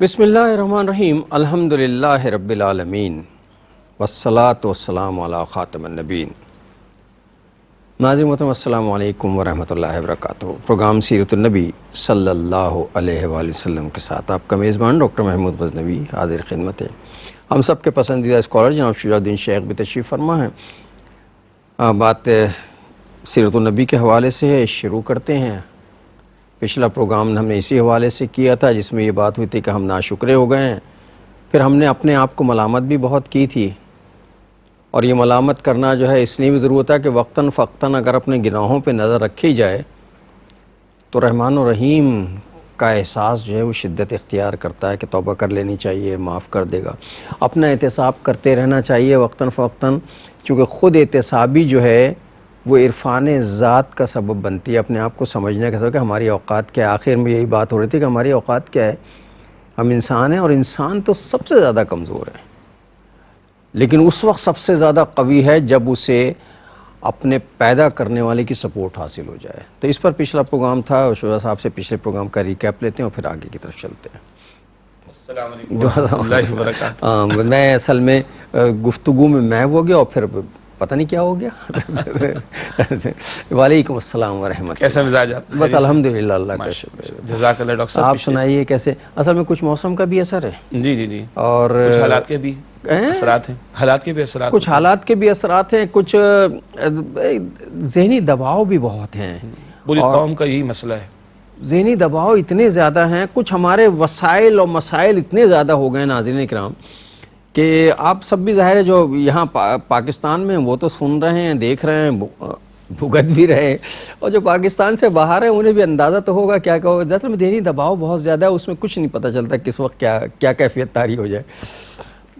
بسم اللہ الرحمن الرحیم، الحمدللہ رب العالمین والصلاة والسلام علی خاتم النبیین۔ ناظرین محترم، السلام علیکم ورحمۃ اللہ وبرکاتہ۔ پروگرام سیرت النبی صلی اللہ علیہ وآلہ وسلم کے ساتھ آپ کا میزبان ڈاکٹر محمود غزنوی حاضر خدمت ہے۔ ہم سب کے پسندیدہ اسکالر جناب شجاع الدین شیخ بھی تشریف فرما ہیں۔ بات سیرت النبی کے حوالے سے ہے، شروع کرتے ہیں۔ پچھلا پروگرام ہم نے اسی حوالے سے کیا تھا جس میں یہ بات ہوئی تھی کہ ہم ناشکرے ہو گئے ہیں۔ پھر ہم نے اپنے آپ کو ملامت بھی بہت کی تھی، اور یہ ملامت کرنا جو ہے اس لیے بھی ضرورت ہے کہ وقتاً فوقتاً اگر اپنے گناہوں پہ نظر رکھی جائے تو رحمان و رحیم کا احساس جو ہے وہ شدت اختیار کرتا ہے کہ توبہ کر لینی چاہیے، معاف کر دے گا۔ اپنا احتساب کرتے رہنا چاہیے وقتاً فوقتاً، چونکہ خود احتسابی جو ہے وہ عرفان ذات کا سبب بنتی ہے، اپنے آپ کو سمجھنے کا سبب کہ ہماری اوقات کیا ہے۔ آخر میں یہی بات ہو رہی تھی کہ ہماری اوقات کیا ہے، ہم انسان ہیں، اور انسان تو سب سے زیادہ کمزور ہے، لیکن اس وقت سب سے زیادہ قوی ہے جب اسے اپنے پیدا کرنے والے کی سپورٹ حاصل ہو جائے۔ تو اس پر پچھلا پروگرام تھا، اور شجاع صاحب سے پچھلے پروگرام کا ریکیپ لیتے ہیں اور پھر آگے کی طرف چلتے ہیں۔ السلام علیکم ورحمۃ اللہ وبرکاتہ۔ میں اصل میں گفتگو میں محو ہو گیا اور پھر پتہ نہیں کیا ہو گیا۔ وعلیکم السلام ورحمۃ اللہ۔ کیسا مزاج آپ؟ بس الحمدللہ، اللہ کا شکر۔ جزاک اللہ ڈاکٹر صاحب۔ آپ سنائیے کیسے؟ اصل میں کچھ موسم کا بھی اثر ہے، جی اور کچھ حالات کے بھی اثرات ہیں، حالات کے بھی اثرات، کچھ حالات کے بھی اثرات ہیں، کچھ ذہنی دباؤ بھی بہت ہیں۔ پوری قوم کا یہی مسئلہ ہے، ذہنی دباؤ اتنے زیادہ ہیں، کچھ ہمارے وسائل اور مسائل اتنے زیادہ ہو گئے ناظرین کرام کہ آپ سب بھی ظاہر ہے جو یہاں پاکستان میں وہ تو سن رہے ہیں، دیکھ رہے ہیں، بھگت بھی رہے ہیں، اور جو پاکستان سے باہر ہیں انہیں بھی اندازہ تو ہوگا کیا کہو۔ دراصل میں ذہنی دباؤ بہت زیادہ ہے، اس میں کچھ نہیں پتہ چلتا کس وقت کیا کیفیت طاری ہو جائے۔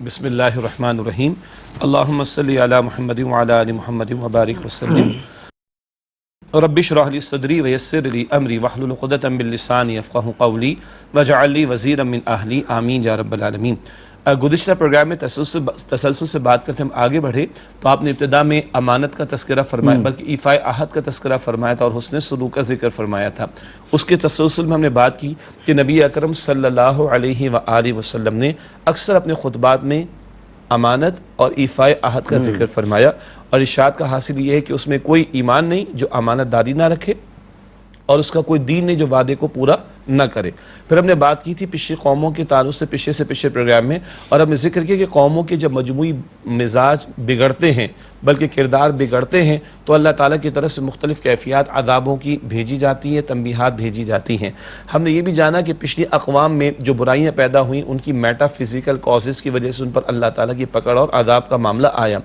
بسم اللہ الرحمن الرحیم، اللہم صلی علی محمد وعلی آل محمد وبارک وسلم۔ رب اشرح لی صدری ویسر لی امری واحلل عقدۃ من لسانی یفقہوا قولی واجعل لی وزیرا من اہلی، آمین یا رب العالمین۔ گزشتہ پروگرام میں تسلسل سے بات کرتے ہم آگے بڑھے تو آپ نے ابتدا میں امانت کا تذکرہ فرمایا، بلکہ ایفائے عہد کا تذکرہ فرمایا تھا، اور حسن سلوک کا ذکر فرمایا تھا۔ اس کے تسلسل میں ہم نے بات کی کہ نبی اکرم صلی اللہ علیہ وآلہ وسلم نے اکثر اپنے خطبات میں امانت اور ایفائے عہد کا ذکر فرمایا، اور ارشاد کا حاصل یہ ہے کہ اس میں کوئی ایمان نہیں جو امانت داری نہ رکھے، اور اس کا کوئی دین نہیں جو وعدے کو پورا نہ کرے۔ پھر ہم نے بات کی تھی پچھلی قوموں کے تعلق سے پچھلے پروگرام میں، اور ہم نے ذکر کیا کہ قوموں کے جب مجموعی مزاج بگڑتے ہیں بلکہ کردار بگڑتے ہیں تو اللہ تعالیٰ کی طرف سے مختلف کیفیات عذابوں کی بھیجی جاتی ہیں، تنبیہات بھیجی جاتی ہیں۔ ہم نے یہ بھی جانا کہ پچھلی اقوام میں جو برائیاں پیدا ہوئیں ان کی میٹا فزیکل کازز کی وجہ سے ان پر اللہ تعالیٰ کی پکڑ اور عذاب کا معاملہ آیا۔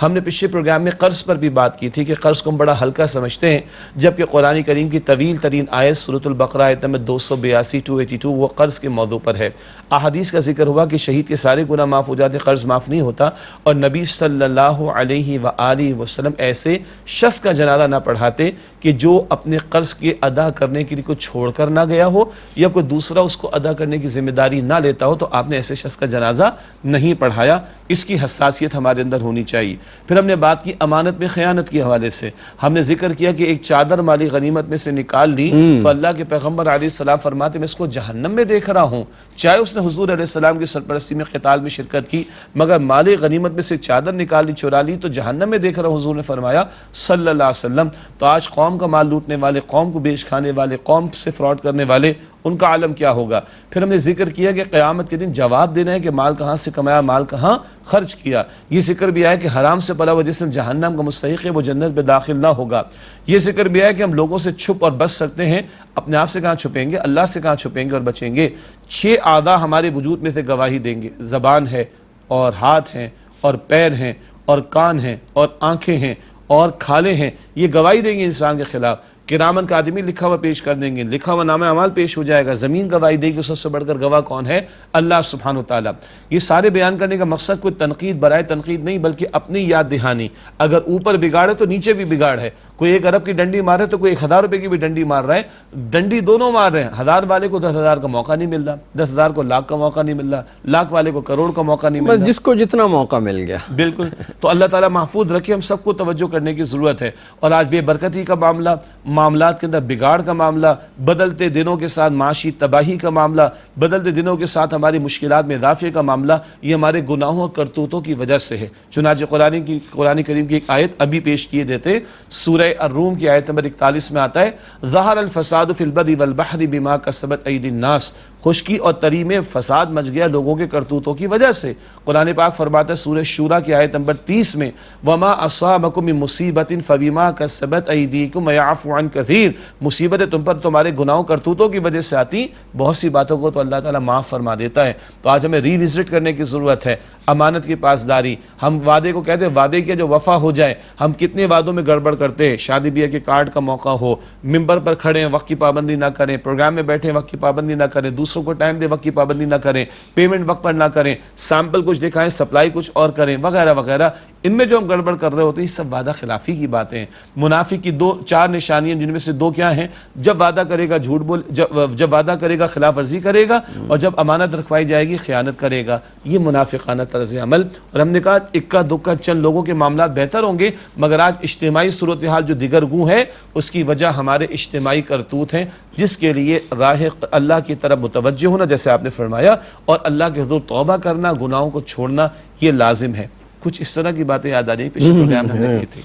ہم نے پچھلے پروگرام میں قرض پر بھی بات کی تھی کہ قرض کو ہم بڑا ہلکا سمجھتے ہیں، جبکہ قرآن کریم کی طویل ترین آیت سورۃ البقرہ آیت نمبر 282 وہ قرض کے موضوع پر ہے۔ احادیث کا ذکر ہوا کہ شہید کے سارے گناہ معاف ہو جاتے، قرض معاف نہیں ہوتا، اور نبی صلی اللہ علیہ وآلہ وسلم ایسے شخص کا جنازہ نہ پڑھاتے کہ جو اپنے قرض کے ادا کرنے کے لیے کوئی چھوڑ کر نہ گیا ہو یا کوئی دوسرا اس کو ادا کرنے کی ذمہ داری نہ لیتا ہو، تو آپ نے ایسے شخص کا جنازہ نہیں پڑھایا۔ اس کی حساسیت ہمارے اندر ہونی چاہیے۔ پھر ہم نے بات کی امانت میں خیانت کے حوالے سے، ہم نے ذکر کیا کہ ایک چادر مالی غنیمت میں سے نکال لی تو اللہ کے پیغمبر علیہ السلام فرماتے میں اس کو جہنم میں دیکھ رہا ہوں، چاہے اس نے حضور علیہ السلام کی سرپرستی میں قتال میں شرکت کی، مگر مال غنیمت میں سے چادر نکال لی، چرا لی، تو جہنم میں دیکھ رہا ہوں، حضور نے فرمایا صلی اللہ علیہ وسلم۔ تو آج قوم کا مال لوٹنے والے، قوم کو بیچ کھانے والے، قوم سے فراڈ کرنے والے، ان کا عالم کیا ہوگا۔ پھر ہم نے ذکر کیا کہ قیامت کے دن جواب دینا ہے کہ مال کہاں سے کمایا، مال کہاں خرچ کیا۔ یہ ذکر بھی آیا کہ حرام سے پلا ہوا جسم جہنم کا مستحق ہے، وہ جنت میں داخل نہ ہوگا۔ یہ ذکر بھی آیا کہ ہم لوگوں سے چھپ اور بچ سکتے ہیں، اپنے آپ سے کہاں چھپیں گے، اللہ سے کہاں چھپیں گے اور بچیں گے۔ 6 اعضاء ہمارے وجود میں سے گواہی دیں گے، زبان ہے اور ہاتھ ہیں اور پیر ہیں اور کان ہیں اور آنکھیں ہیں اور کھالیں ہیں، یہ گواہی دیں گے انسان کے خلاف۔ کرامن کا آدمی لکھا ہوا پیش کر دیں گے، لکھا ہوا نامہ اعمال پیش ہو جائے گا۔ زمین گواہی دے گی، سب سے بڑھ کر گواہ کون ہے؟ اللہ سبحانہ وتعالی۔ یہ سارے بیان کرنے کا مقصد کوئی تنقید برائے تنقید نہیں، بلکہ اپنی یاد دہانی۔ اگر اوپر بگاڑ ہے تو نیچے بھی بگاڑ ہے، کوئی 1 ارب کی ڈنڈی مار رہا ہے تو کوئی 1000 روپے کی بھی ڈنڈی مار رہا ہے، ڈنڈی دونوں مار رہے ہیں. 1000 والے کو 10,000 کا موقع نہیں مل رہا، 10,000 کو لاکھ کا موقع نہیں مل رہا، لاکھ والے کو کروڑ کا موقع نہیں مل بس رہا. جس کو جتنا موقع مل گیا. بالکل. تو اللہ تعالیٰ محفوظ رکھے، ہم سب کو توجہ کرنے کی ضرورت ہے. اور آج بے برکتی کا معاملہ، معاملات کے اندر بگاڑ کا معاملہ، بدلتے دنوں کے ساتھ معاشی تباہی کا معاملہ، بدلتے دنوں کے ساتھ ہماری مشکلات میں اضافے کا معاملہ، یہ ہمارے گناہوں اور کرتوتوں کی وجہ سے ہے. چنانچہ قرآن کریم کی ایک آیت ابھی پیش کیے دیتے، سورہ الروم کی آیت نمبر 41 میں آتا ہے، ظہر الفساد فی البر والبحر بما کسبت ایدی الناس. خشکی اور تری میں فساد مچ گیا لوگوں کے کرتوتوں کی وجہ سے. قرآن پاک فرماتا ہے سورہ شورا کی آیت نمبر 30 میں، وما اصابکم من مصیبت فبما کسبت ایدیکم ویعفو عن کثیر. مصیبتیں تم پر تمہارے گناہوں کرتوتوں کی وجہ سے آتی، بہت سی باتوں کو تو اللہ تعالیٰ معاف فرما دیتا ہے. تو آج ہمیں ری وزٹ کرنے کی ضرورت ہے. امانت کی پاسداری، ہم وعدے کو کہتے ہیں، وعدے کے جو وفا ہو جائے. ہم کتنے وعدوں میں گڑبڑ کرتے ہیں. شادی بیاہ کے کارڈ کا موقع ہو، ممبر پر کھڑے ہیں وقت کی پابندی نہ کریں، پروگرام میں بیٹھے وقت کی پابندی نہ کریں، دوسروں کو ٹائم دے وقت کی پابندی نہ کریں، پیمنٹ وقت پر نہ کریں، سیمپل کچھ دکھائیں سپلائی کچھ اور کریں، وغیرہ وغیرہ. ان میں جو ہم گڑبڑ کر رہے ہوتے ہیں یہ سب وعدہ خلافی کی باتیں ہیں. منافق کی 4 نشانیاں، جن میں سے 2 کیا ہیں؟ جب وعدہ کرے گا جھوٹ بول، جب وعدہ کرے گا خلاف ورزی کرے گا، اور جب امانت رکھوائی جائے گی خیانت کرے گا. یہ منافقانہ طرز عمل. اور ہم نے کہا اکا دکا چند لوگوں کے معاملات بہتر ہوں گے، مگر آج اجتماعی صورتحال جو دیگرگوں ہے اس کی وجہ ہمارے اجتماعی کرتوت ہیں، جس کے لیے راہ اللہ کی طرف متوجہ ہونا، جیسے آپ نے فرمایا، اور اللہ کے حضور توبہ کرنا، گناہوں کو چھوڑنا یہ لازم ہے. کچھ اس طرح کی باتیں یاد آ رہی ہیں، پچھلے پروگرام میں ہم نے کی تھی.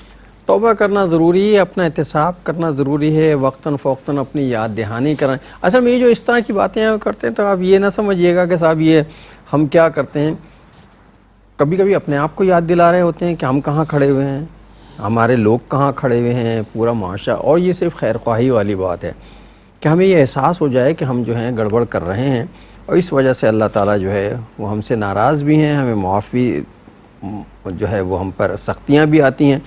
توبہ کرنا ضروری ہے، اپنا احتساب کرنا ضروری ہے، وقتاً فوقتاً اپنی یاد دہانی کریں. اصل میں یہ جو اس طرح کی باتیں کرتے ہیں تو آپ یہ نہ سمجھیے گا کہ صاحب یہ ہم کیا کرتے ہیں، کبھی کبھی اپنے آپ کو یاد دلا رہے ہوتے ہیں کہ ہم کہاں کھڑے ہوئے ہیں، ہمارے لوگ کہاں کھڑے ہوئے ہیں، پورا معاشرہ. اور یہ صرف خیر خواہی والی بات ہے کہ ہمیں یہ احساس ہو جائے کہ ہم جو ہیں گڑبڑ کر رہے ہیں، اور اس وجہ سے اللہ تعالیٰ جو ہے وہ ہم سے ناراض بھی ہیں، ہمیں معافی جو ہے وہ ہم پر سختیاں بھی آتی ہیں.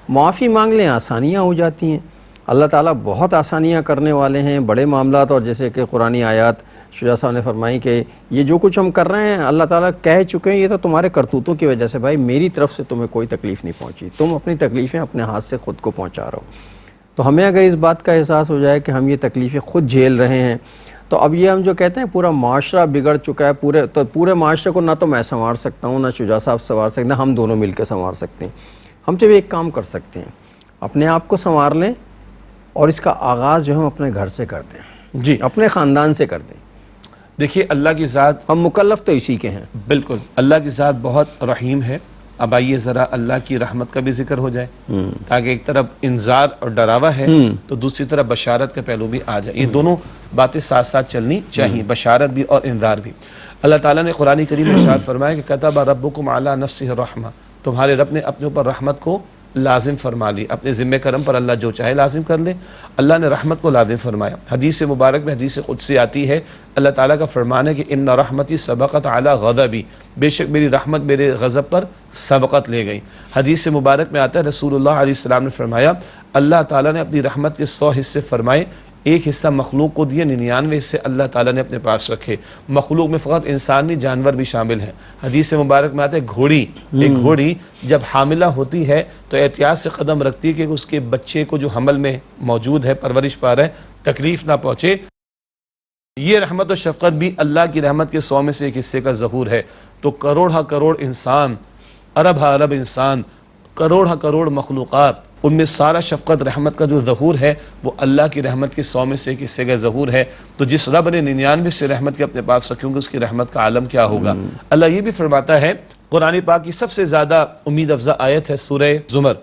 معافی مانگ لیں آسانیاں ہو جاتی ہیں. اللہ تعالیٰ بہت آسانیاں کرنے والے ہیں بڑے معاملات. اور جیسے کہ قرآنی آیات شجاع صاحب نے فرمائی کہ یہ جو کچھ ہم کر رہے ہیں اللہ تعالیٰ کہہ چکے ہیں یہ تو تمہارے کرتوتوں کی وجہ سے، بھائی میری طرف سے تمہیں کوئی تکلیف نہیں پہنچی، تم اپنی تکلیفیں اپنے ہاتھ سے خود کو پہنچا رہے ہو. تو ہمیں اگر اس بات کا احساس ہو جائے کہ ہم یہ تکلیفیں خود جھیل رہے ہیں، تو اب یہ ہم جو کہتے ہیں پورا معاشرہ بگڑ چکا ہے، پورے معاشرے کو نہ تو میں سنوار سکتا ہوں، نہ شجاع صاحب سنوار سکتے ہیں، ہم دونوں مل کے سنوار سکتے ہیں. ہم جب ایک کام کر سکتے ہیں، اپنے آپ کو سنوار لیں، اور اس کا آغاز جو ہم اپنے گھر سے کر دیں، جی اپنے خاندان سے کر دیں. دیکھیے اللہ کی ذات، ہم مکلف تو اسی کے ہیں. بالکل اللہ کی ذات بہت رحیم ہے. اب آئیے ذرا اللہ کی رحمت کا بھی ذکر ہو جائے، تاکہ ایک طرف انذار اور ڈراوا ہے تو دوسری طرف بشارت کا پہلو بھی آ جائے. یہ دونوں باتیں ساتھ ساتھ چلنی چاہیے، بشارت بھی اور انذار بھی. اللہ تعالیٰ نے قرآن کریم میں ارشاد فرمایا کہ کتب ربکم علی نفسہ الرحمہ، تمہارے رب نے اپنے اوپر رحمت کو لازم فرما لی. اپنے ذمہ کرم پر اللہ جو چاہے لازم کر لے، اللہ نے رحمت کو لازم فرمایا. حدیث مبارک میں حدیث قدسی آتی ہے، اللہ تعالیٰ کا فرمان ہے کہ ان رحمتی سبقت علی غضبی، بے شک میری رحمت میرے غضب پر سبقت لے گئی. حدیث مبارک میں آتا ہے رسول اللہ علیہ السلام نے فرمایا اللہ تعالیٰ نے اپنی رحمت کے 100 حصے فرمائے، ایک حصہ مخلوق کو دیے، 99 حصے اللہ تعالیٰ نے اپنے پاس رکھے. مخلوق میں فقط انسان نہیں، جانور بھی شامل ہیں. حدیث مبارک میں آتا ہے گھوڑی، ایک گھوڑی جب حاملہ ہوتی ہے تو احتیاط سے قدم رکھتی ہے کہ اس کے بچے کو جو حمل میں موجود ہے، پرورش پا رہا ہے، تکلیف نہ پہنچے. یہ رحمت و شفقت بھی اللہ کی رحمت کے 100 میں سے ایک حصے کا ظہور ہے. تو کروڑ کروڑ انسان، ارب ارب انسان، کروڑ کروڑ مخلوقات، ان میں سارا شفقت رحمت کا جو ظہور ہے وہ اللہ کی رحمت کے 100 میں سے ایک حصے کا ظہور ہے. تو جس رب نے 99 سے رحمت کے اپنے پاس رکھی ہوں گے اس کی رحمت کا عالم کیا ہوگا. اللہ یہ بھی فرماتا ہے، قرآن پاک کی سب سے زیادہ امید افزا آیت ہے سورہ زمر.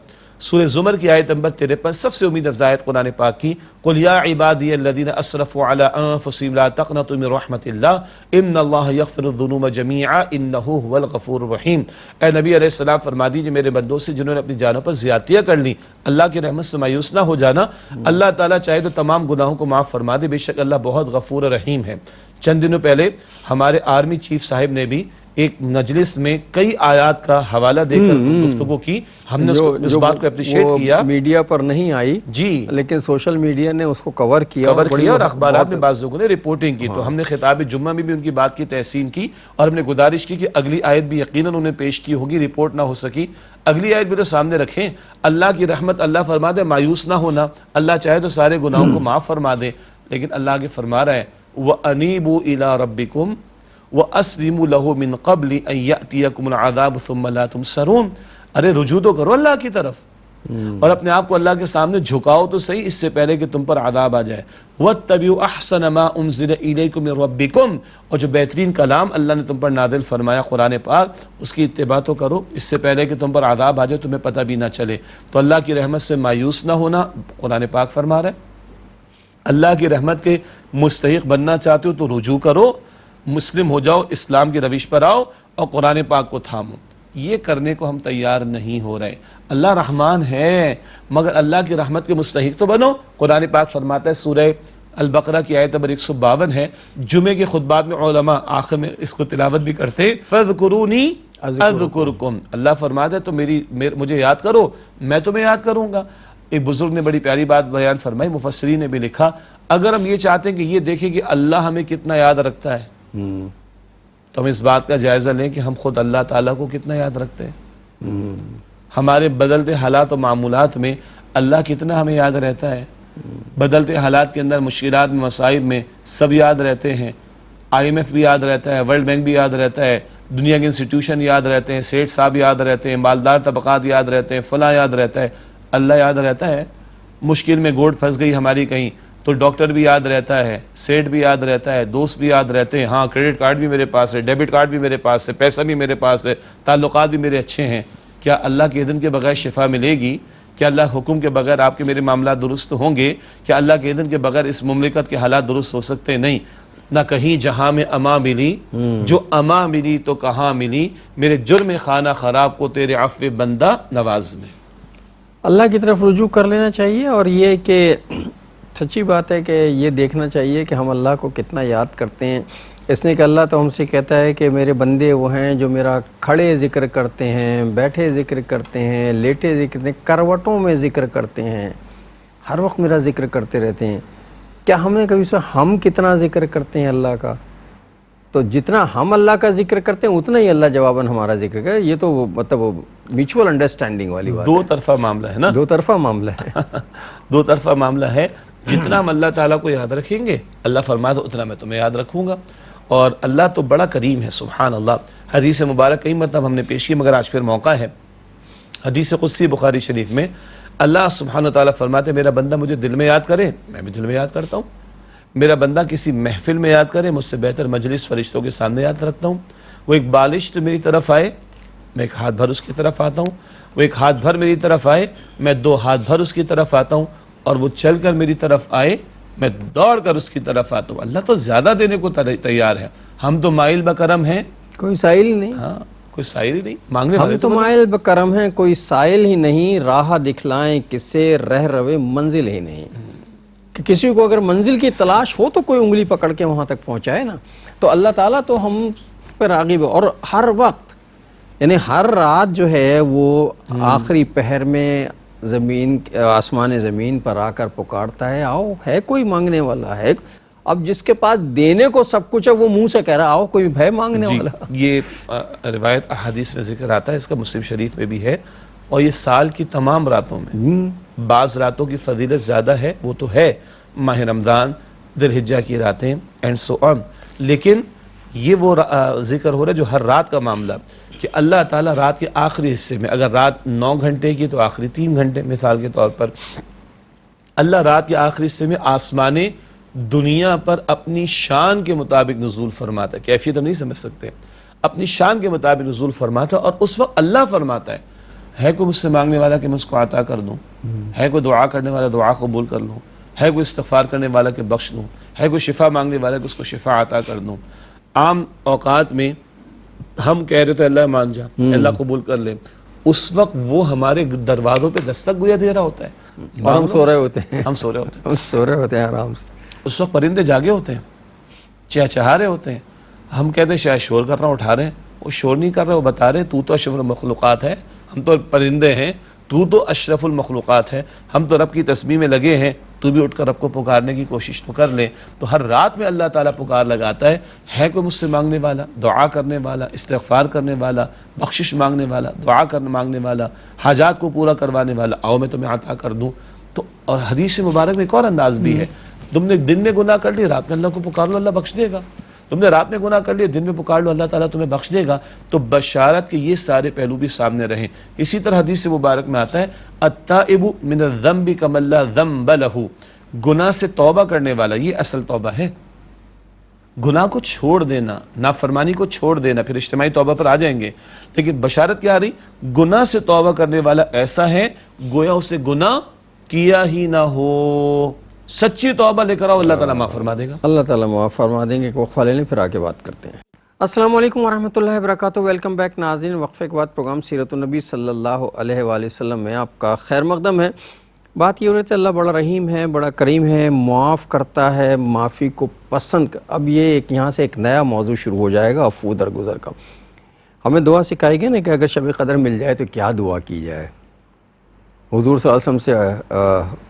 سورہ زمر کی آیت نمبر 53 سب سے امید افزا آیت قرآن پاک کی. قل یا عبادی الذین اسرفوا علی انفسہم لا تقنطوا من رحمت اللہ ان اللہ یغفر الذنوب جمیعا انہ هو الغفور الرحیم. اے نبی علیہ السلام فرما دیجئے میرے بندوں سے جنہوں نے اپنی جانوں پر زیادتیاں کر لی، اللہ کی رحمت سے مایوس نہ ہو جانا. اللہ تعالیٰ چاہے تو تمام گناہوں کو معاف فرما دے، بے شک اللہ بہت غفور رحیم ہے. چند دنوں پہلے ہمارے آرمی چیف صاحب نے بھی ایک مجلس میں کئی آیات کا حوالہ دے کر گفتگو کی. ہم نے اس بات کو اپریشیٹ کیا. میڈیا پر نہیں آئی جی لیکن سوشل میڈیا نے اس کو کور کیا اور اخبارات میں بعض لوگوں نے رپورٹنگ کی. تو ہم نے خطاب جمعہ میں بھی ان کی بات کی تحسین کی اور ہم نے گزارش کی کہ اگلی آیت بھی یقیناً انہیں پیش کی ہوگی. رپورٹ نہ ہو سکی, اگلی آیت بھی تو سامنے رکھیں. اللہ کی رحمت, اللہ فرما دے مایوس نہ ہونا, اللہ چاہے تو سارے گناہوں کو معاف فرما دے. لیکن اللہ آگے فرما رہا ہے وَأَنِيبُوا إِلَىٰ رَبِّكُمْ وَأَسْلِمُوا لَهُ مِن قَبْلِ أَن يَأْتِيَكُمُ الْعَذَابُ ثُمَّ لَا تُنصَرُونَ. ارے رجوع تو کرو اللہ کی طرف اور اپنے آپ کو اللہ کے سامنے جھکاؤ تو صحیح اس سے پہلے کہ تم پر عذاب آ جائے. وَاتَّبِعُوا أَحْسَنَ مَا أُنزِلَ إِلَيْكُم مِّن رَّبِّكُم, اور جو بہترین کلام اللہ نے تم پر نازل فرمایا قرآن پاک, اس کی اتباع تو کرو اس سے پہلے کہ تم پر عذاب آ جائے تمہیں پتہ بھی نہ چلے. تو اللہ کی رحمت سے مایوس نہ ہونا قرآن پاک فرما رہا ہے. اللہ کی رحمت کے مستحق بننا چاہتے ہو تو رجوع کرو, مسلم ہو جاؤ, اسلام کی روش پر آؤ اور قرآن پاک کو تھامو. یہ کرنے کو ہم تیار نہیں ہو رہے. اللہ رحمان ہے مگر اللہ کی رحمت کے مستحق تو بنو. قرآن پاک فرماتا ہے سورہ البقرہ کی آیت نمبر 152 ہے, جمعے کے خطبات میں علماء آخر میں اس کو تلاوت بھی کرتے, فَاذْكُرُونِي أَذْكُرْكُمْ. اللہ فرماتا ہے تو مجھے یاد کرو میں تمہیں یاد کروں گا. ایک بزرگ نے بڑی پیاری بات بیان فرمائی, مفسرین نے بھی لکھا, اگر ہم یہ چاہتے ہیں کہ یہ دیکھیں کہ اللہ ہمیں کتنا یاد رکھتا ہے تو ہم اس بات کا جائزہ لیں کہ ہم خود اللہ تعالیٰ کو کتنا یاد رکھتے ہیں. ہمارے بدلتے حالات و معمولات میں اللہ کتنا ہمیں یاد رہتا ہے. بدلتے حالات کے اندر مشکلات میں مصائب میں سب یاد رہتے ہیں. IMF بھی یاد رہتا ہے, ورلڈ بینک بھی یاد رہتا ہے, دنیا کے انسٹیٹیوشن یاد رہتے ہیں, سیٹھ صاحب یاد رہتے ہیں, مالدار طبقات یاد رہتے ہیں, فلاں یاد رہتا ہے. اللہ یاد رہتا ہے. مشکل میں گوٹ پھنس گئی ہماری کہیں تو ڈاکٹر بھی یاد رہتا ہے, سیٹ بھی یاد رہتا ہے, دوست بھی یاد رہتے ہیں. ہاں کریڈٹ کارڈ بھی میرے پاس ہے, ڈیبٹ کارڈ بھی میرے پاس ہے, پیسہ بھی میرے پاس ہے, تعلقات بھی میرے اچھے ہیں. کیا اللہ کے اذن کے بغیر شفا ملے گی؟ کیا اللہ حکم کے بغیر آپ کے میرے معاملات درست ہوں گے؟ کیا اللہ کے اذن کے بغیر اس مملکت کے حالات درست ہو سکتے؟ نہیں. نہ کہیں جہاں میں اما ملی, جو اما ملی تو کہاں ملی, میرے جرم خانہ خراب کو تیرے عفو بندہ نواز میں. اللہ کی طرف رجوع کر لینا چاہیے. اور یہ کہ سچی بات ہے کہ یہ دیکھنا چاہیے کہ ہم اللہ کو کتنا یاد کرتے ہیں. اس نے کہ اللہ تو ہم سے کہتا ہے کہ میرے بندے وہ ہیں جو میرا کھڑے ذکر کرتے ہیں, بیٹھے ذکر کرتے ہیں, لیٹے ذکر کرتے ہیں, کروٹوں میں ذکر کرتے ہیں, ہر وقت میرا ذکر کرتے رہتے ہیں. کیا ہم نے کبھی سوچا ہم کتنا ذکر کرتے ہیں اللہ کا؟ تو جتنا ہم اللہ کا ذکر کرتے ہیں اتنا ہی اللہ جواباً ہمارا ذکر کرے. یہ تو مطلب میوچول انڈرسٹینڈنگ والی بات ہے. دو طرفہ معاملہ ہے نا, دو طرفہ معاملہ ہے. دو طرفہ معاملہ ہے. جتنا ہم اللہ تعالیٰ کو یاد رکھیں گے اللہ فرماتا اتنا میں تمہیں یاد رکھوں گا. اور اللہ تو بڑا کریم ہے سبحان اللہ. حدیث مبارک کئی مرتبہ ہم نے پیش کی مگر آج پھر موقع ہے. حدیث قدسی بخاری شریف میں اللہ سبحانہ وتعالیٰ فرماتے ہیں میرا بندہ مجھے دل میں یاد کرے میں بھی دل میں یاد کرتا ہوں. میرا بندہ کسی محفل میں یاد کرے مجھ سے بہتر مجلس فرشتوں کے سامنے یاد رکھتا ہوں. وہ ایک بالشت میری طرف آئے میں ایک ہاتھ بھر اس کی طرف آتا ہوں. وہ ایک ہاتھ بھر میری طرف آئے میں دو ہاتھ بھر اس کی طرف آتا ہوں. اور وہ چل کر میری طرف آئے میں دوڑ کر اس کی طرف آتا ہوں. اللہ تو زیادہ دینے کو تیار ہے. ہم تو مائل بکرم ہیں, کوئی سائل ہی نہیں. ہاں کوئی سائل ہی نہیں, مانگنے والے ہم تو مائل بکرم ہیں, کوئی سائل ہی نہیں. راہ دکھلائیں کسے رہ روے منزل ہی نہیں. کہ کسی کو اگر منزل کی تلاش ہو تو کوئی انگلی پکڑ کے وہاں تک پہنچائے نا. تو اللہ تعالیٰ تو ہم پہ راغب ہے. اور ہر وقت یعنی ہر رات جو ہے وہ آخری پہر میں زمین آسمان زمین پر آ کر پکارتا ہے آؤ ہے کوئی مانگنے والا ہے. اب جس کے پاس دینے کو سب کچھ ہے وہ منہ سے کہہ رہا آؤ کوئی ہے مانگنے والا. یہ روایت احادیث میں ذکر آتا ہے, اس کا مسلم شریف میں بھی ہے. اور یہ سال کی تمام راتوں میں بعض راتوں کی فضیلت زیادہ ہے وہ تو ہے, ماہ رمضان ذی الحجہ کی راتیں اینڈ سو آن. لیکن یہ وہ ذکر ہو رہا ہے جو ہر رات کا معاملہ کہ اللہ تعالیٰ رات کے آخری حصے میں, اگر رات 9 گھنٹے کی تو آخری 3 گھنٹے مثال کے طور پر, اللہ رات کے آخری حصے میں آسمان دنیا پر اپنی شان کے مطابق نزول فرماتا ہے. کیفیت ہم نہیں سمجھ سکتے, اپنی شان کے مطابق نزول فرماتا ہے. اور اس وقت اللہ فرماتا ہے کوئی مجھ سے مانگنے والا کہ میں اس کو عطا کر دوں, ہے کوئی دعا کرنے والا دعا قبول کر لوں, ہے کوئی استغفار کرنے والا کہ بخش دوں, ہے کوئی شفا مانگنے والا کہ اس کو شفا عطا کر دوں. عام اوقات میں ہم کہہ رہے تو اللہ مان جا, اللہ قبول کر لے, اس وقت وہ ہمارے دروازوں پہ دستک گویا دے رہا ہوتا ہے. اور ہم سو رہے ہوتے ہیں, ہم سو رہے ہوتے ہیں, ہم سو رہے ہوتے ہیں آرام سے. اس وقت پرندے جاگے ہوتے ہیں, چہچہا رہے ہوتے ہیں. ہم کہتے ہیں شاید شور کر رہا ہوں اٹھا رہے ہیں, وہ شور نہیں کر رہے، وہ بتا رہے تو اشرف المخلوقات ہے، ہم تو پرندے ہیں، تو اشرف المخلوقات ہے، ہم تو رب کی تسبیح میں لگے ہیں، تو بھی اٹھ کر رب کو پکارنے کی کوشش تو کر لیں۔ تو ہر رات میں اللہ تعالیٰ پکار لگاتا ہے کوئی مجھ سے مانگنے والا، دعا کرنے والا، استغفار کرنے والا، بخشش مانگنے والا، دعا مانگنے والا، حاجات کو پورا کروانے والا، آؤ میں تمہیں عطا کر دوں۔ تو اور حدیث مبارک میں ایک اور انداز بھی ہے، تم نے دن میں گناہ کر لی، رات میں اللہ کو پکار لو، اللہ بخش دے گا۔ تم نے رات میں گناہ کر لیے، دن میں پکار لو، اللہ تعالیٰ تمہیں بخش دے گا۔ تو بشارت کے یہ سارے پہلو بھی سامنے رہیں۔ اسی طرح حدیث مبارک میں آتا ہے التائب من الذنب کمن لا ذنب لہ، گناہ سے توبہ کرنے والا، یہ اصل توبہ ہے، گناہ کو چھوڑ دینا، نافرمانی کو چھوڑ دینا، پھر اجتماعی توبہ پر آ جائیں گے، لیکن بشارت کیا آ رہی؟ گناہ سے توبہ کرنے والا ایسا ہے گویا اسے گناہ کیا ہی نہ ہو، سچی توبہ لے کر آؤ، اللہ تعالیٰ معاف فرما دے گا۔ اللہ تعالیٰ معاف فرما دیں گے کہ وقفہ لے لیں، پھر آگے بات کرتے ہیں۔ السلام علیکم ورحمۃ اللہ وبرکاتہ، ویلکم بیک ناظرین۔ وقفے کے بعد پروگرام سیرت النبی صلی اللہ علیہ وآلہ وسلم میں آپ کا خیر مقدم ہے۔ بات یہ ہو رہی تھی اللہ بڑا رحیم ہے، بڑا کریم ہے، معاف کرتا ہے، معافی کو پسند اب یہ یہاں سے ایک نیا موضوع شروع ہو جائے گا، عفو درگزر کا۔ ہمیں دعا سکھائی گئی نا کہ اگر شب قدر مل جائے تو کیا دعا کی جائے۔ حضور صلی اللہ علیہ وسلم سے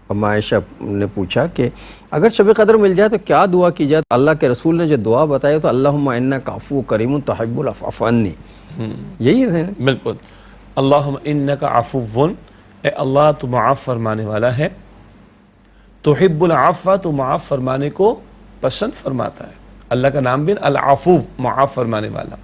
عائشہ نے پوچھا کہ اگر شب قدر مل جائے تو کیا دعا کی جائے؟ اللہ کے رسول نے جو دعا بتائی تو اللہم انک عفو کریم تحب العفو فاعف عنی، یہی ہے۔ بالکل، اللہم انک عفو، اے اللہ تو معاف فرمانے والا ہے، تحب العفو، تو معاف فرمانے کو پسند فرماتا ہے۔ اللہ کا نام بھی العفو، معاف فرمانے والا۔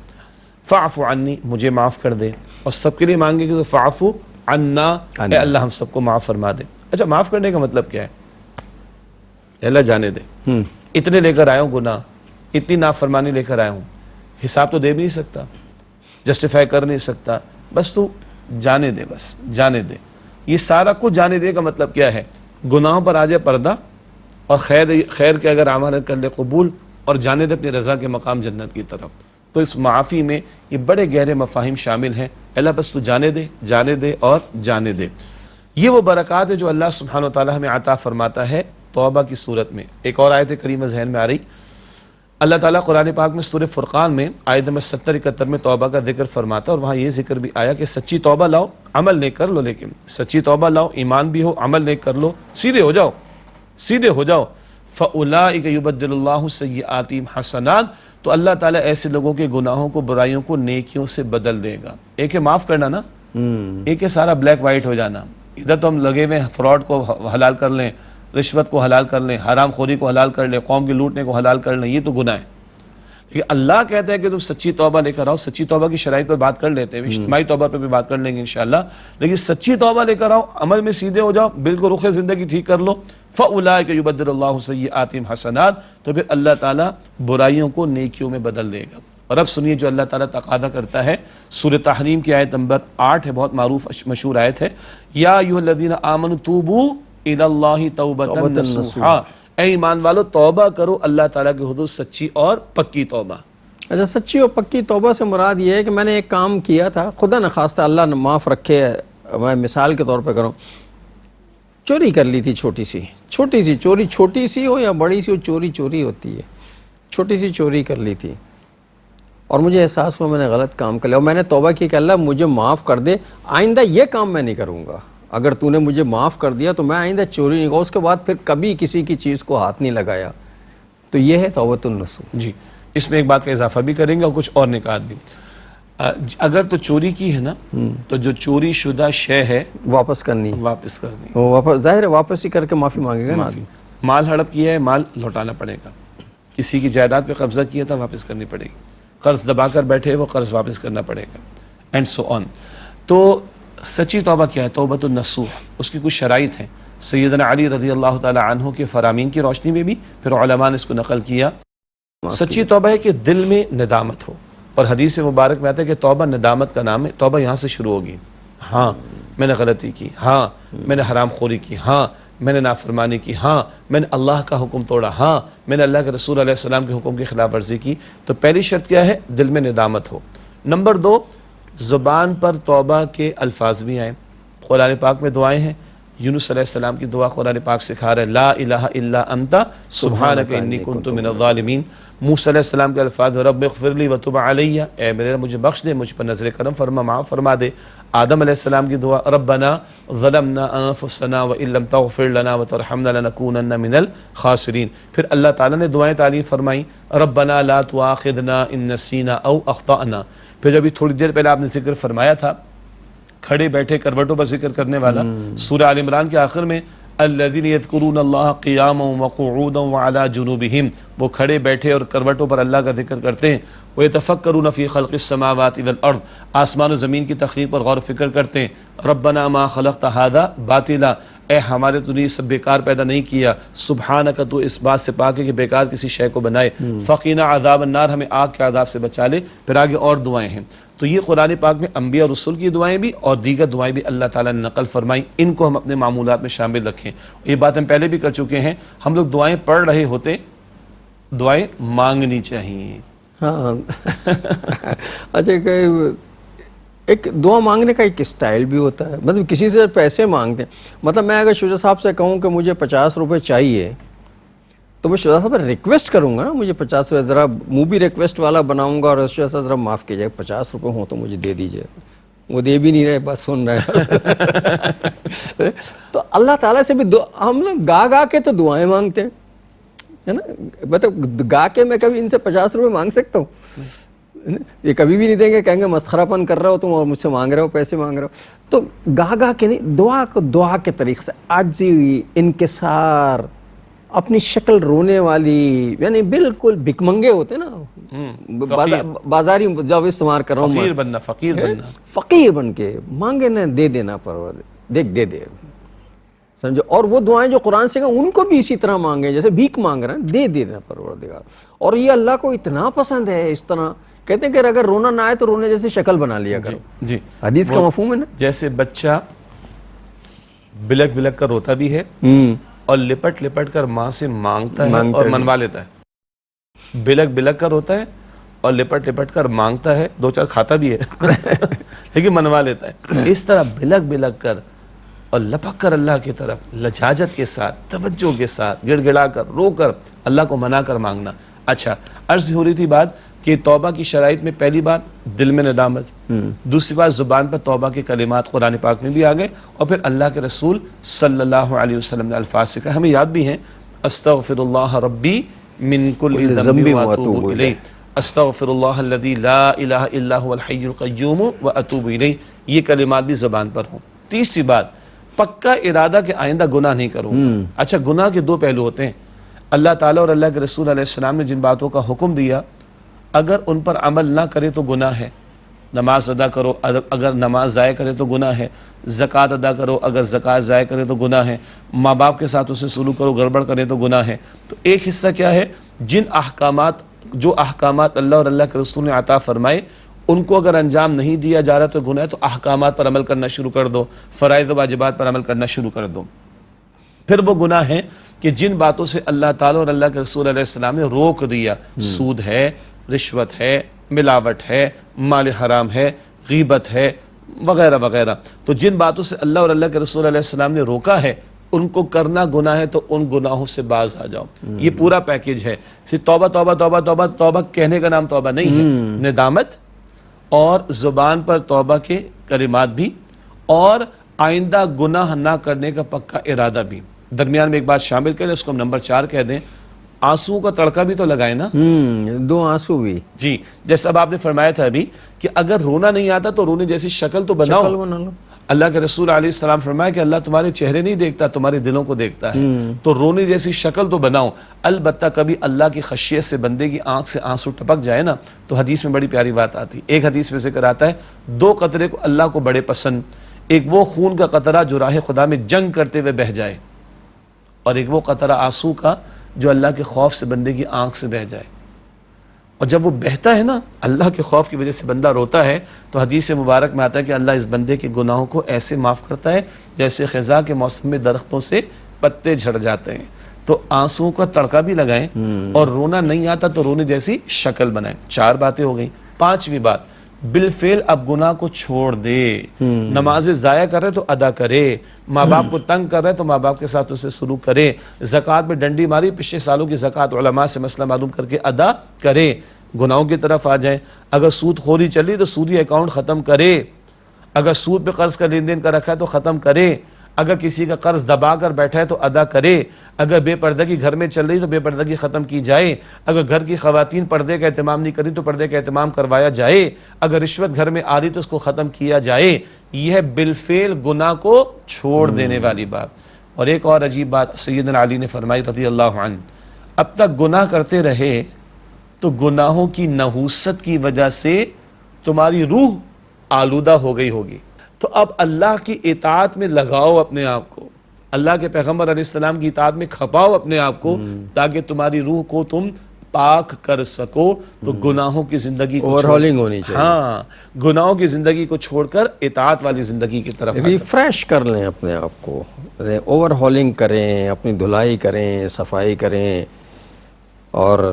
فاعف عنی، مجھے معاف کر دے، اور سب کے لیے مانگے گے تو فاعف عنا، اے اللہ ہم سب کو معاف فرما دے۔ اچھا، معاف کرنے کا مطلب کیا ہے؟ اللہ جانے دے، اتنے لے کر آیا ہوں گناہ، اتنی نافرمانی لے کر آیا ہوں، حساب تو دے بھی نہیں سکتا، جسٹیفائی کر نہیں سکتا، بس تو جانے دے، بس جانے دے۔ یہ سارا کچھ جانے دے کا مطلب کیا ہے؟ گناہوں پر آ جائے پردہ، اور خیر کے اگر اعمال کر لے قبول، اور جانے دے اپنی رضا کے مقام جنت کی طرف۔ تو اس معافی میں یہ بڑے گہرے مفاہیم شامل ہیں۔ اللہ بس تو جانے دے، جانے دے اور جانے دے۔ یہ وہ برکات ہے جو اللہ سبحانہ و تعالیٰ ہمیں عطا فرماتا ہے توبہ کی صورت میں۔ ایک اور آیت کریمہ ذہن میں آ رہی، اللہ تعالیٰ قرآن پاک میں سورہ فرقان میں آیت نمبر 70-71 میں توبہ کا ذکر فرماتا ہے، اور وہاں یہ ذکر بھی آیا کہ سچی توبہ لاؤ، عمل نیک کر لو، لیکن سچی توبہ لاؤ، ایمان بھی ہو، عمل نیک کر لو، سیدھے ہو جاؤ، سیدھے ہو جاؤ۔ فَأُولَٰئِكَ يُبَدِّلُ اللَّهُ سَيِّئَاتِهِمْ حَسَنَاتٍ، تو اللہ تعالیٰ ایسے لوگوں کے گناہوں کو، برائیوں کو نیکیوں سے بدل دے گا۔ ایک ہے معاف کرنا نا، ایک ہے سارا بلیک وائٹ ہو جانا۔ ادھر تو ہم لگے ہوئے فراڈ کو حلال کر لیں، رشوت کو حلال کر لیں، حرام خوری کو حلال کر لیں، قوم کے لوٹنے کو حلال کر لیں، یہ تو گناہ ہے۔ لیکن اللہ کہتا ہے کہ تم سچی توبہ لے کر آؤ۔ سچی توبہ کی شرائط پر بات کر لیتے ہیں، اجتماعی توبہ پر بھی بات کر لیں گے انشاءاللہ، لیکن سچی توبہ لے کر آؤ، عمل میں سیدھے ہو جاؤ، بالکل رخ زندگی ٹھیک کر لو۔ فَأُولَٰئِكَ يُبَدِّلُ اللَّهُ سَيِّئَاتِهِمْ حَسَنَاتٍ، تو پھر اللہ تعالیٰ برائیوں کو نیکیوں میں بدل دے گا۔ اور اب سنیے جو اللہ تعالیٰ تقاضا کرتا ہے، سورہ تحریم کی آیت نمبر 8 ہے، بہت معروف مشہور آیت ہے، یا ایھا الذین آمنوا توبوا الی اللہ توبۃ نصوحا، اے ایمان والو توبہ کرو اللہ تعالیٰ کے حضور سچی اور پکی توبہ۔ اچھا، سچی اور پکی توبہ سے مراد یہ ہے کہ میں نے ایک کام کیا تھا، خدا نخواستہ اللہ نے معاف رکھے، میں مثال کے طور پہ کروں، چوری کر لی تھی، چھوٹی سی چوری، چھوٹی سی ہو یا بڑی سی ہو، چوری چوری ہوتی ہے، چھوٹی سی چوری کر لی تھی، اور مجھے احساس ہوا میں نے غلط کام کر لیا، اور میں نے توبہ کی کہ اللہ مجھے معاف کر دے، آئندہ یہ کام میں نہیں کروں گا، اگر تو نے مجھے معاف کر دیا تو میں آئندہ چوری نہیں کروں، اس کے بعد پھر کبھی کسی کی چیز کو ہاتھ نہیں لگایا۔ تو یہ ہے توبۃ النصوح۔ جی، اس میں ایک بات کا اضافہ بھی کریں گے اور کچھ اور نکات بھی۔ اگر تو چوری کی ہے نا، تو جو چوری شدہ شے ہے واپس کرنی، واپس کرنی، وہ واپس، ظاہر ہے واپس ہی کر کے معافی مانگے گا نا آدمی۔ مال ہڑپ کیا ہے، مال لوٹانا پڑے گا، کسی کی جائیداد پہ قبضہ کیا تھا، واپس کرنی پڑے گی، قرض دبا کر بیٹھے وہ قرض واپس کرنا پڑے گا، اینڈ سو آن۔ تو سچی توبہ کیا ہے؟ توبۃ النصوح، اس کی کچھ شرائط ہیں، سیدنا علی رضی اللہ تعالی عنہ کے فرامین کی روشنی میں بھی، پھر علماء نے اس کو نقل کیا۔ سچی توبہ ہے کہ دل میں ندامت ہو، اور حدیث مبارک میں آتا ہے کہ توبہ ندامت کا نام ہے، توبہ یہاں سے شروع ہوگی، ہاں میں نے غلطی کی، ہاں میں نے حرام خوری کی، ہاں میں نے نافرمانی کی، ہاں میں نے اللہ کا حکم توڑا، ہاں میں نے اللہ کے رسول علیہ السلام کے حکم کی خلاف ورزی کی۔ تو پہلی شرط کیا ہے؟ دل میں ندامت ہو۔ نمبر 2، زبان پر توبہ کے الفاظ بھی آئیں، قرآن پاک میں دعائیں ہیں، یونس علیہ السلام کی دعا قرآن پاک سکھا رہا ہے، لا الہ الا انت سبحانک انی کنت من الظالمین۔ موسیٰ علیہ السلام کے الفاظ، رب اغفر لی وتب علی، اے میرے رب مجھے بخش دے، مجھ پر نظر کرم فرما، معاف فرما دے۔ آدم علیہ السلام کی دعا، ربنا ظلمنا انفسنا وان لم تغفر لنا وترحمنا لنکونن من الخاسرین۔ پھر اللہ تعالیٰ نے دعائیں تعلیم فرمائی، ربنا لا تؤاخذنا ان نسینا او اخطأنا۔ پھر جب تھوڑی دیر پہلے آپ نے ذکر فرمایا تھا کھڑے بیٹھے کروٹوں پر ذکر کرنے والا، سورہ آل عمران کے آخر میں الذین یذکرون اللہ قیاما وقعودا وعلی جنوبہم، وہ کھڑے بیٹھے اور کروٹوں پر اللہ کا ذکر کرتے ہیں، ویتفکرون فی خلق السماوات والارض، آسمان و زمین کی تخلیق پر غور و فکر کرتے ہیں، ربنا ما خلقت ھذا باطلا، اے ہمارے تو نے یہ سب بیکار پیدا نہیں کیا، سبحانک، تو اس بات سے پاک ہے کہ بیکار کسی شے کو بنائے، فقینا عذاب النار، ہمیں آگ کے عذاب سے بچا لے۔ پھر آگے اور دعائیں ہیں۔ تو یہ قرآن پاک میں انبیاء اور رسول کی دعائیں بھی اور دیگر دعائیں بھی اللہ تعالیٰ نے نقل فرمائی، ان کو ہم اپنے معمولات میں شامل رکھیں۔ یہ بات ہم پہلے بھی کر چکے ہیں، ہم لوگ دعائیں پڑھ رہے ہوتے، دعائیں مانگنی چاہیے۔ ہاں اچھا، کہ ایک دعا مانگنے کا ایک اسٹائل بھی ہوتا ہے، مطلب کسی سے پیسے مانگتے ہیں، مطلب میں اگر شجاع صاحب سے کہوں کہ مجھے 50 روپے چاہیے تو میں شجاع صاحب سے ریکویسٹ کروں گا نا، مجھے 50 روپے، ذرا منہ بھی ریکویسٹ والا بناؤں گا، اور شجاع صاحب ذرا معاف کیجیے 50 روپے ہوں تو مجھے دے دیجیے، وہ دے بھی نہیں رہے، بس سن رہے۔ تو اللہ تعالیٰ سے بھی ہم لوگ گا گا کے تو دعائیں مانگتے ہیں، ہے نا، مطلب گا کے میں کبھی ان سے 50 روپے مانگ سکتا ہوں؟ یہ کبھی بھی نہیں دیں گے، کہیں گے مسخرہ پن کر رہا ہو تم اور مجھ سے مانگ رہے ہو، پیسے مانگ رہے ہو۔ تو گا گا کے نہیں، دعا کو دعا کے طریقے سے، عاجزی، انکسار، اپنی شکل رونے والی، یعنی بالکل بھکمنگے ہوتے نا، بازاری جب استعمال کر رہا ہوں، فقیر بننا، فقیر بننا، فقیر بن کے مانگے نہ، دے دینا پروردگار، دیکھ دے دے، سمجھو۔ اور وہ دعائیں جو قرآن سے ان کو بھی اسی طرح مانگیں جیسے بھیک مانگ رہے ہیں، دے دینا پروردگار۔ اور یہ اللہ کو اتنا پسند ہے، اس طرح کہتے ہیں کہ اگر رونا نہ آئے تو رونے جیسی شکل بنا لیا کرو۔ جی، حدیث کا مفہوم ہے نا، جیسے بچہ بلک بلک کر روتا بھی ہے اور لپٹ لپٹ کر ماں سے مانگتا ہے اور منوا لیتا ہے، بلک بلک کر روتا ہے اور لپٹ لپٹ کر مانگتا ہے، دو چار کھاتا بھی ہے لیکن منوا لیتا ہے۔ اس طرح بلک بلک کر اور لپک کر اللہ کی طرف لجاجت کے ساتھ، توجہ کے ساتھ، گڑ گڑا کر، رو کر اللہ کو منا کر مانگنا۔ اچھا، عرض ہو رہی تھی بات کہ توبہ کی شرائط میں پہلی بات دل میں ندامت، دوسری بات زبان پر توبہ کے کلمات قرآن پاک میں بھی آ گئے، اور پھر اللہ کے رسول صلی اللہ علیہ وسلم نے الفاظ سے کہا، ہمیں یاد بھی ہیں، استغفر اللہ ربی من کل ذنب واتوب الیہ، استغفر اللہ الذی لا الہ الا هو الحی القیوم واتوب الیہ، یہ کلمات بھی زبان پر ہوں۔ تیسری بات، پکا ارادہ کہ آئندہ گناہ نہیں کروں گا۔ اچھا، گناہ کے دو پہلو ہوتے ہیں، اللہ تعالیٰ اور اللہ کے رسول علیہ السلام نے جن باتوں کا حکم دیا اگر ان پر عمل نہ کرے تو گناہ ہے، نماز ادا کرو اگر نماز ضائع کرے تو گناہ ہے، زکوٰۃ ادا کرو اگر زکوٰۃ ضائع کرے تو گناہ ہے، ماں باپ کے ساتھ اسے سلوک کرو گڑبڑ کرے تو گناہ ہے۔ تو ایک حصہ کیا ہے، جو احکامات اللہ اور اللہ کے رسول نے عطا فرمائے ان کو اگر انجام نہیں دیا جا رہا تو گناہ ہے، تو احکامات پر عمل کرنا شروع کر دو، فرائض و واجبات پر عمل کرنا شروع کر دو۔ پھر وہ گناہ ہے کہ جن باتوں سے اللہ تعالیٰ اور اللہ کے رسول علیہ السلام نے روک دیا، سود ہے، رشوت ہے، ملاوٹ ہے، مال حرام ہے، غیبت ہے، وغیرہ وغیرہ۔ تو جن باتوں سے اللہ اور اللہ کے رسول علیہ السلام نے روکا ہے ان کو کرنا گناہ ہے، تو ان گناہوں سے باز آ جاؤ۔ یہ پورا پیکیج ہے، صرف توبہ توبہ توبہ توبہ توبہ کہنے کا نام توبہ نہیں ہے، ندامت اور زبان پر توبہ کے کلمات بھی، اور آئندہ گناہ نہ کرنے کا پکا ارادہ بھی۔ درمیان میں ایک بات شامل کریں، اس کو ہم نمبر 4 کہہ دیں، آنسو کا تڑکا بھی تو لگائے نا، دو آنسو بھی۔ جی، جیسا اب آپ نے فرمایا تھا ابھی کہ اگر رونا نہیں آتا تو رونے جیسی شکل تو بناؤ۔ اللہ کے رسول علیہ السلام فرمایا کہ اللہ تمہارے چہرے نہیں دیکھتا، تمہارے دلوں کو دیکھتا ہے، تو رونے جیسی شکل تو بناؤ۔ البتہ کبھی اللہ کی خشیت سے بندے کی آنکھ سے آنسو ٹپک جائے نا، تو حدیث میں بڑی پیاری بات آتی، ایک حدیث میں ذکر آتا ہے، 2 قطرے کو اللہ کو بڑے پسند، ایک وہ خون کا قطرہ جو راہ خدا میں جنگ کرتے ہوئے بہہ جائے، اور ایک وہ قطرہ آنسو کا جو اللہ کے خوف سے بندے کی آنکھ سے بہہ جائے۔ اور جب وہ بہتا ہے نا، اللہ کے خوف کی وجہ سے بندہ روتا ہے، تو حدیث مبارک میں آتا ہے کہ اللہ اس بندے کے گناہوں کو ایسے معاف کرتا ہے جیسے خزاں کے موسم میں درختوں سے پتے جھڑ جاتے ہیں۔ تو آنسو کا تڑکا بھی لگائیں، اور رونا نہیں آتا تو رونے جیسی شکل بنائیں۔ 4 باتیں ہو گئیں۔ 5ویں بات، بالفعل اب گناہ کو چھوڑ دے. نمازیں ضائع کر رہے تو ادا کرے, ماں باپ کو تنگ کر رہے تو ماں باپ کے ساتھ اسے سلوک کرے, زکوٰۃ میں ڈنڈی ماری, پچھلے سالوں کی زکوٰۃ علماء سے مسئلہ معلوم کر کے ادا کرے, گناہوں کی طرف آ جائیں. اگر سود خوری چلی تو سودی اکاؤنٹ ختم کرے, اگر سود پہ قرض کا لین دین کا رکھا ہے تو ختم کرے, اگر کسی کا قرض دبا کر بیٹھا ہے تو ادا کرے, اگر بے پردگی گھر میں چل رہی تو بے پردگی ختم کی جائے, اگر گھر کی خواتین پردے کا اہتمام نہیں کری تو پردے کا اہتمام کروایا جائے, اگر رشوت گھر میں آ رہی تو اس کو ختم کیا جائے. یہ ہے بالفعل گناہ کو چھوڑ دینے والی بات. اور ایک اور عجیب بات سیدنا علی نے فرمائی رضی اللہ عنہ, اب تک گناہ کرتے رہے تو گناہوں کی نحوست کی وجہ سے تمہاری روح آلودہ ہو گئی ہوگی, تو اب اللہ کی اطاعت میں لگاؤ اپنے آپ کو, اللہ کے پیغمبر علیہ السلام کی اطاعت میں کھپاؤ اپنے آپ کو, تاکہ تمہاری روح کو تم پاک کر سکو. تو گناہوں کی زندگی کو اوورہالنگ ہونی چاہیے. ہاں, گناہوں کی زندگی کو چھوڑ کر اطاعت والی زندگی کی طرف ریفریش کر لیں اپنے آپ کو, اوورہالنگ کریں, اپنی دھلائی کریں, صفائی کریں اور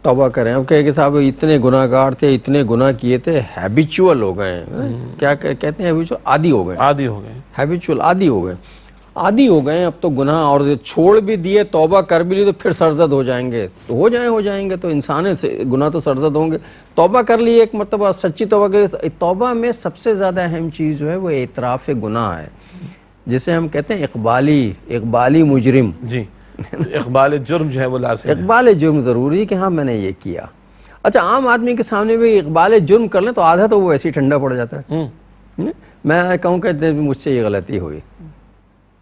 توبہ کریں. اب کہ صاحب اتنے گناہ گار تھے, اتنے گناہ کیے تھے, ہیبیچول ہو گئے ہیں. کیا کہتے ہیں ہیبیچول؟ عادی ہو گئے. عادی ہو گئے, ہیبیچول عادی ہو گئے, عادی ہو گئے. اب تو گناہ اور چھوڑ بھی دیے, توبہ کر بھی لی تو پھر سرزد ہو جائیں گے. تو ہو جائیں گے تو انسان سے گناہ تو سرزد ہوں گے. توبہ کر لی ایک مرتبہ, سچی توبہ کر. توبہ میں سب سے زیادہ اہم چیز جو ہے وہ اعتراف گناہ ہے, جسے ہم کہتے ہیں اقبالی مجرم. جی, اقبال جرم جو ہے وہ لازم ہے. اقبال جرم ضروری کہ ہاں میں نے یہ کیا. اچھا, عام آدمی کے سامنے بھی اقبال جرم کر لیں تو آدھا تو وہ ایسے ہی ٹھنڈا پڑ جاتا ہے. میں کہوں کہ مجھ سے یہ غلطی ہوئی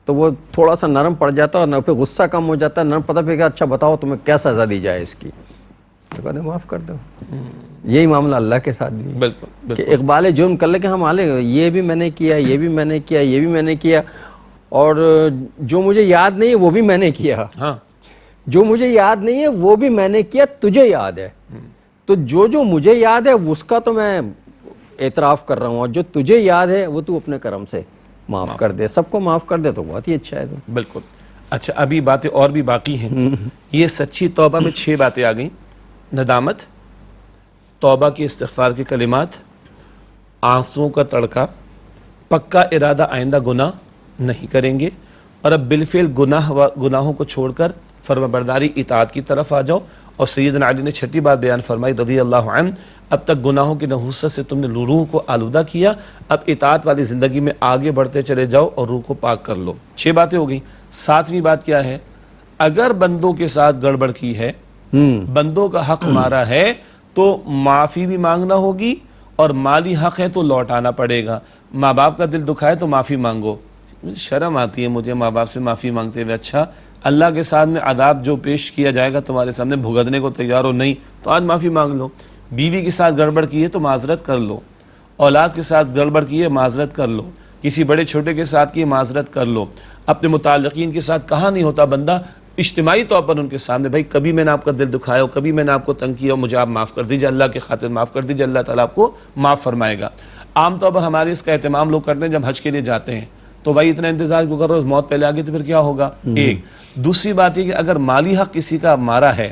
تو وہ تھوڑا سا نرم پڑ جاتا ہے, اور پھر غصہ کم ہو جاتا ہے, نرم پتہ پھر کہ اچھا بتاؤ تمہیں کیا سزا دی جائے اس کی, تو کہتے ہیں معاف کر دو. یہی معاملہ اللہ کے ساتھ بھی ہے. بالکل کہ اقبال جرم کر لے کہ ہم آلے یہ بھی میں نے کیا, یہ بھی میں نے کیا, یہ بھی میں نے کیا, اور جو مجھے یاد نہیں ہے وہ بھی میں نے کیا. ہاں, جو مجھے یاد نہیں ہے وہ بھی میں نے کیا, تجھے یاد ہے. تو جو مجھے یاد ہے اس کا تو میں اعتراف کر رہا ہوں, اور جو تجھے یاد ہے وہ تو اپنے کرم سے معاف کر دے. سب کو معاف کر دے تو بہت ہی اچھا ہے. بالکل. اچھا, ابھی باتیں اور بھی باقی ہیں. یہ سچی توبہ میں 6 باتیں آ گئیں. ندامت, توبہ کی استغفار کے کلمات, آنسوؤں کا تڑکا, پکا ارادہ آئندہ گناہ نہیں کریں گے, اور اب بالفعل گناہوں کو چھوڑ کر فرمانبرداری اطاعت کی طرف آ جاؤ. اور سیدنا علی نے 6 بات بیان فرمائی رضی اللہ عنہ, اب تک گناہوں کی نحوست سے تم نے روح کو آلودہ کیا, اب اطاعت والی زندگی میں آگے بڑھتے چلے جاؤ اور روح کو پاک کر لو. 6 باتیں ہو گئیں. 7ویں بات کیا ہے؟ اگر بندوں کے ساتھ گڑبڑ کی ہے, بندوں کا حق مارا ہے, تو معافی بھی مانگنا ہوگی, اور مالی حق ہے تو لوٹانا پڑے گا. ماں باپ کا دل دکھائے تو معافی مانگو. شرم آتی ہے مجھے ماں باپ سے معافی مانگتے ہوئے. اچھا, اللہ کے سامنے عذاب جو پیش کیا جائے گا تمہارے سامنے بھگتنے کو تیار ہو نہیں, تو آج معافی مانگ لو. بیوی کے ساتھ گڑبڑ کی ہے تو معذرت کر لو, اولاد کے ساتھ گڑبڑ کی ہے معذرت کر لو, کسی بڑے چھوٹے کے ساتھ کی معذرت کر لو. اپنے متعلقین کے ساتھ کہا نہیں ہوتا بندہ, اجتماعی طور پر ان کے سامنے, بھائی کبھی میں نے آپ کا دل دکھایا ہو, کبھی میں نے آپ کو تنگ کیا ہو, مجھے آپ معاف کر دیجیے, اللہ کے خاطر معاف کر دیجیے, اللہ تعالیٰ آپ کو معاف فرمائے گا. عام طور پر ہمارے اس کا اہتمام لوگ کرتے ہیں جب حج کے لیے جاتے ہیں, تو بھائی اتنا انتظار کیوں کر رہے ہو, موت پہلے آ گئی تو پھر کیا ہوگا. ایک. دوسری بات یہ کہ اگر مالی حق کسی کا مارا ہے,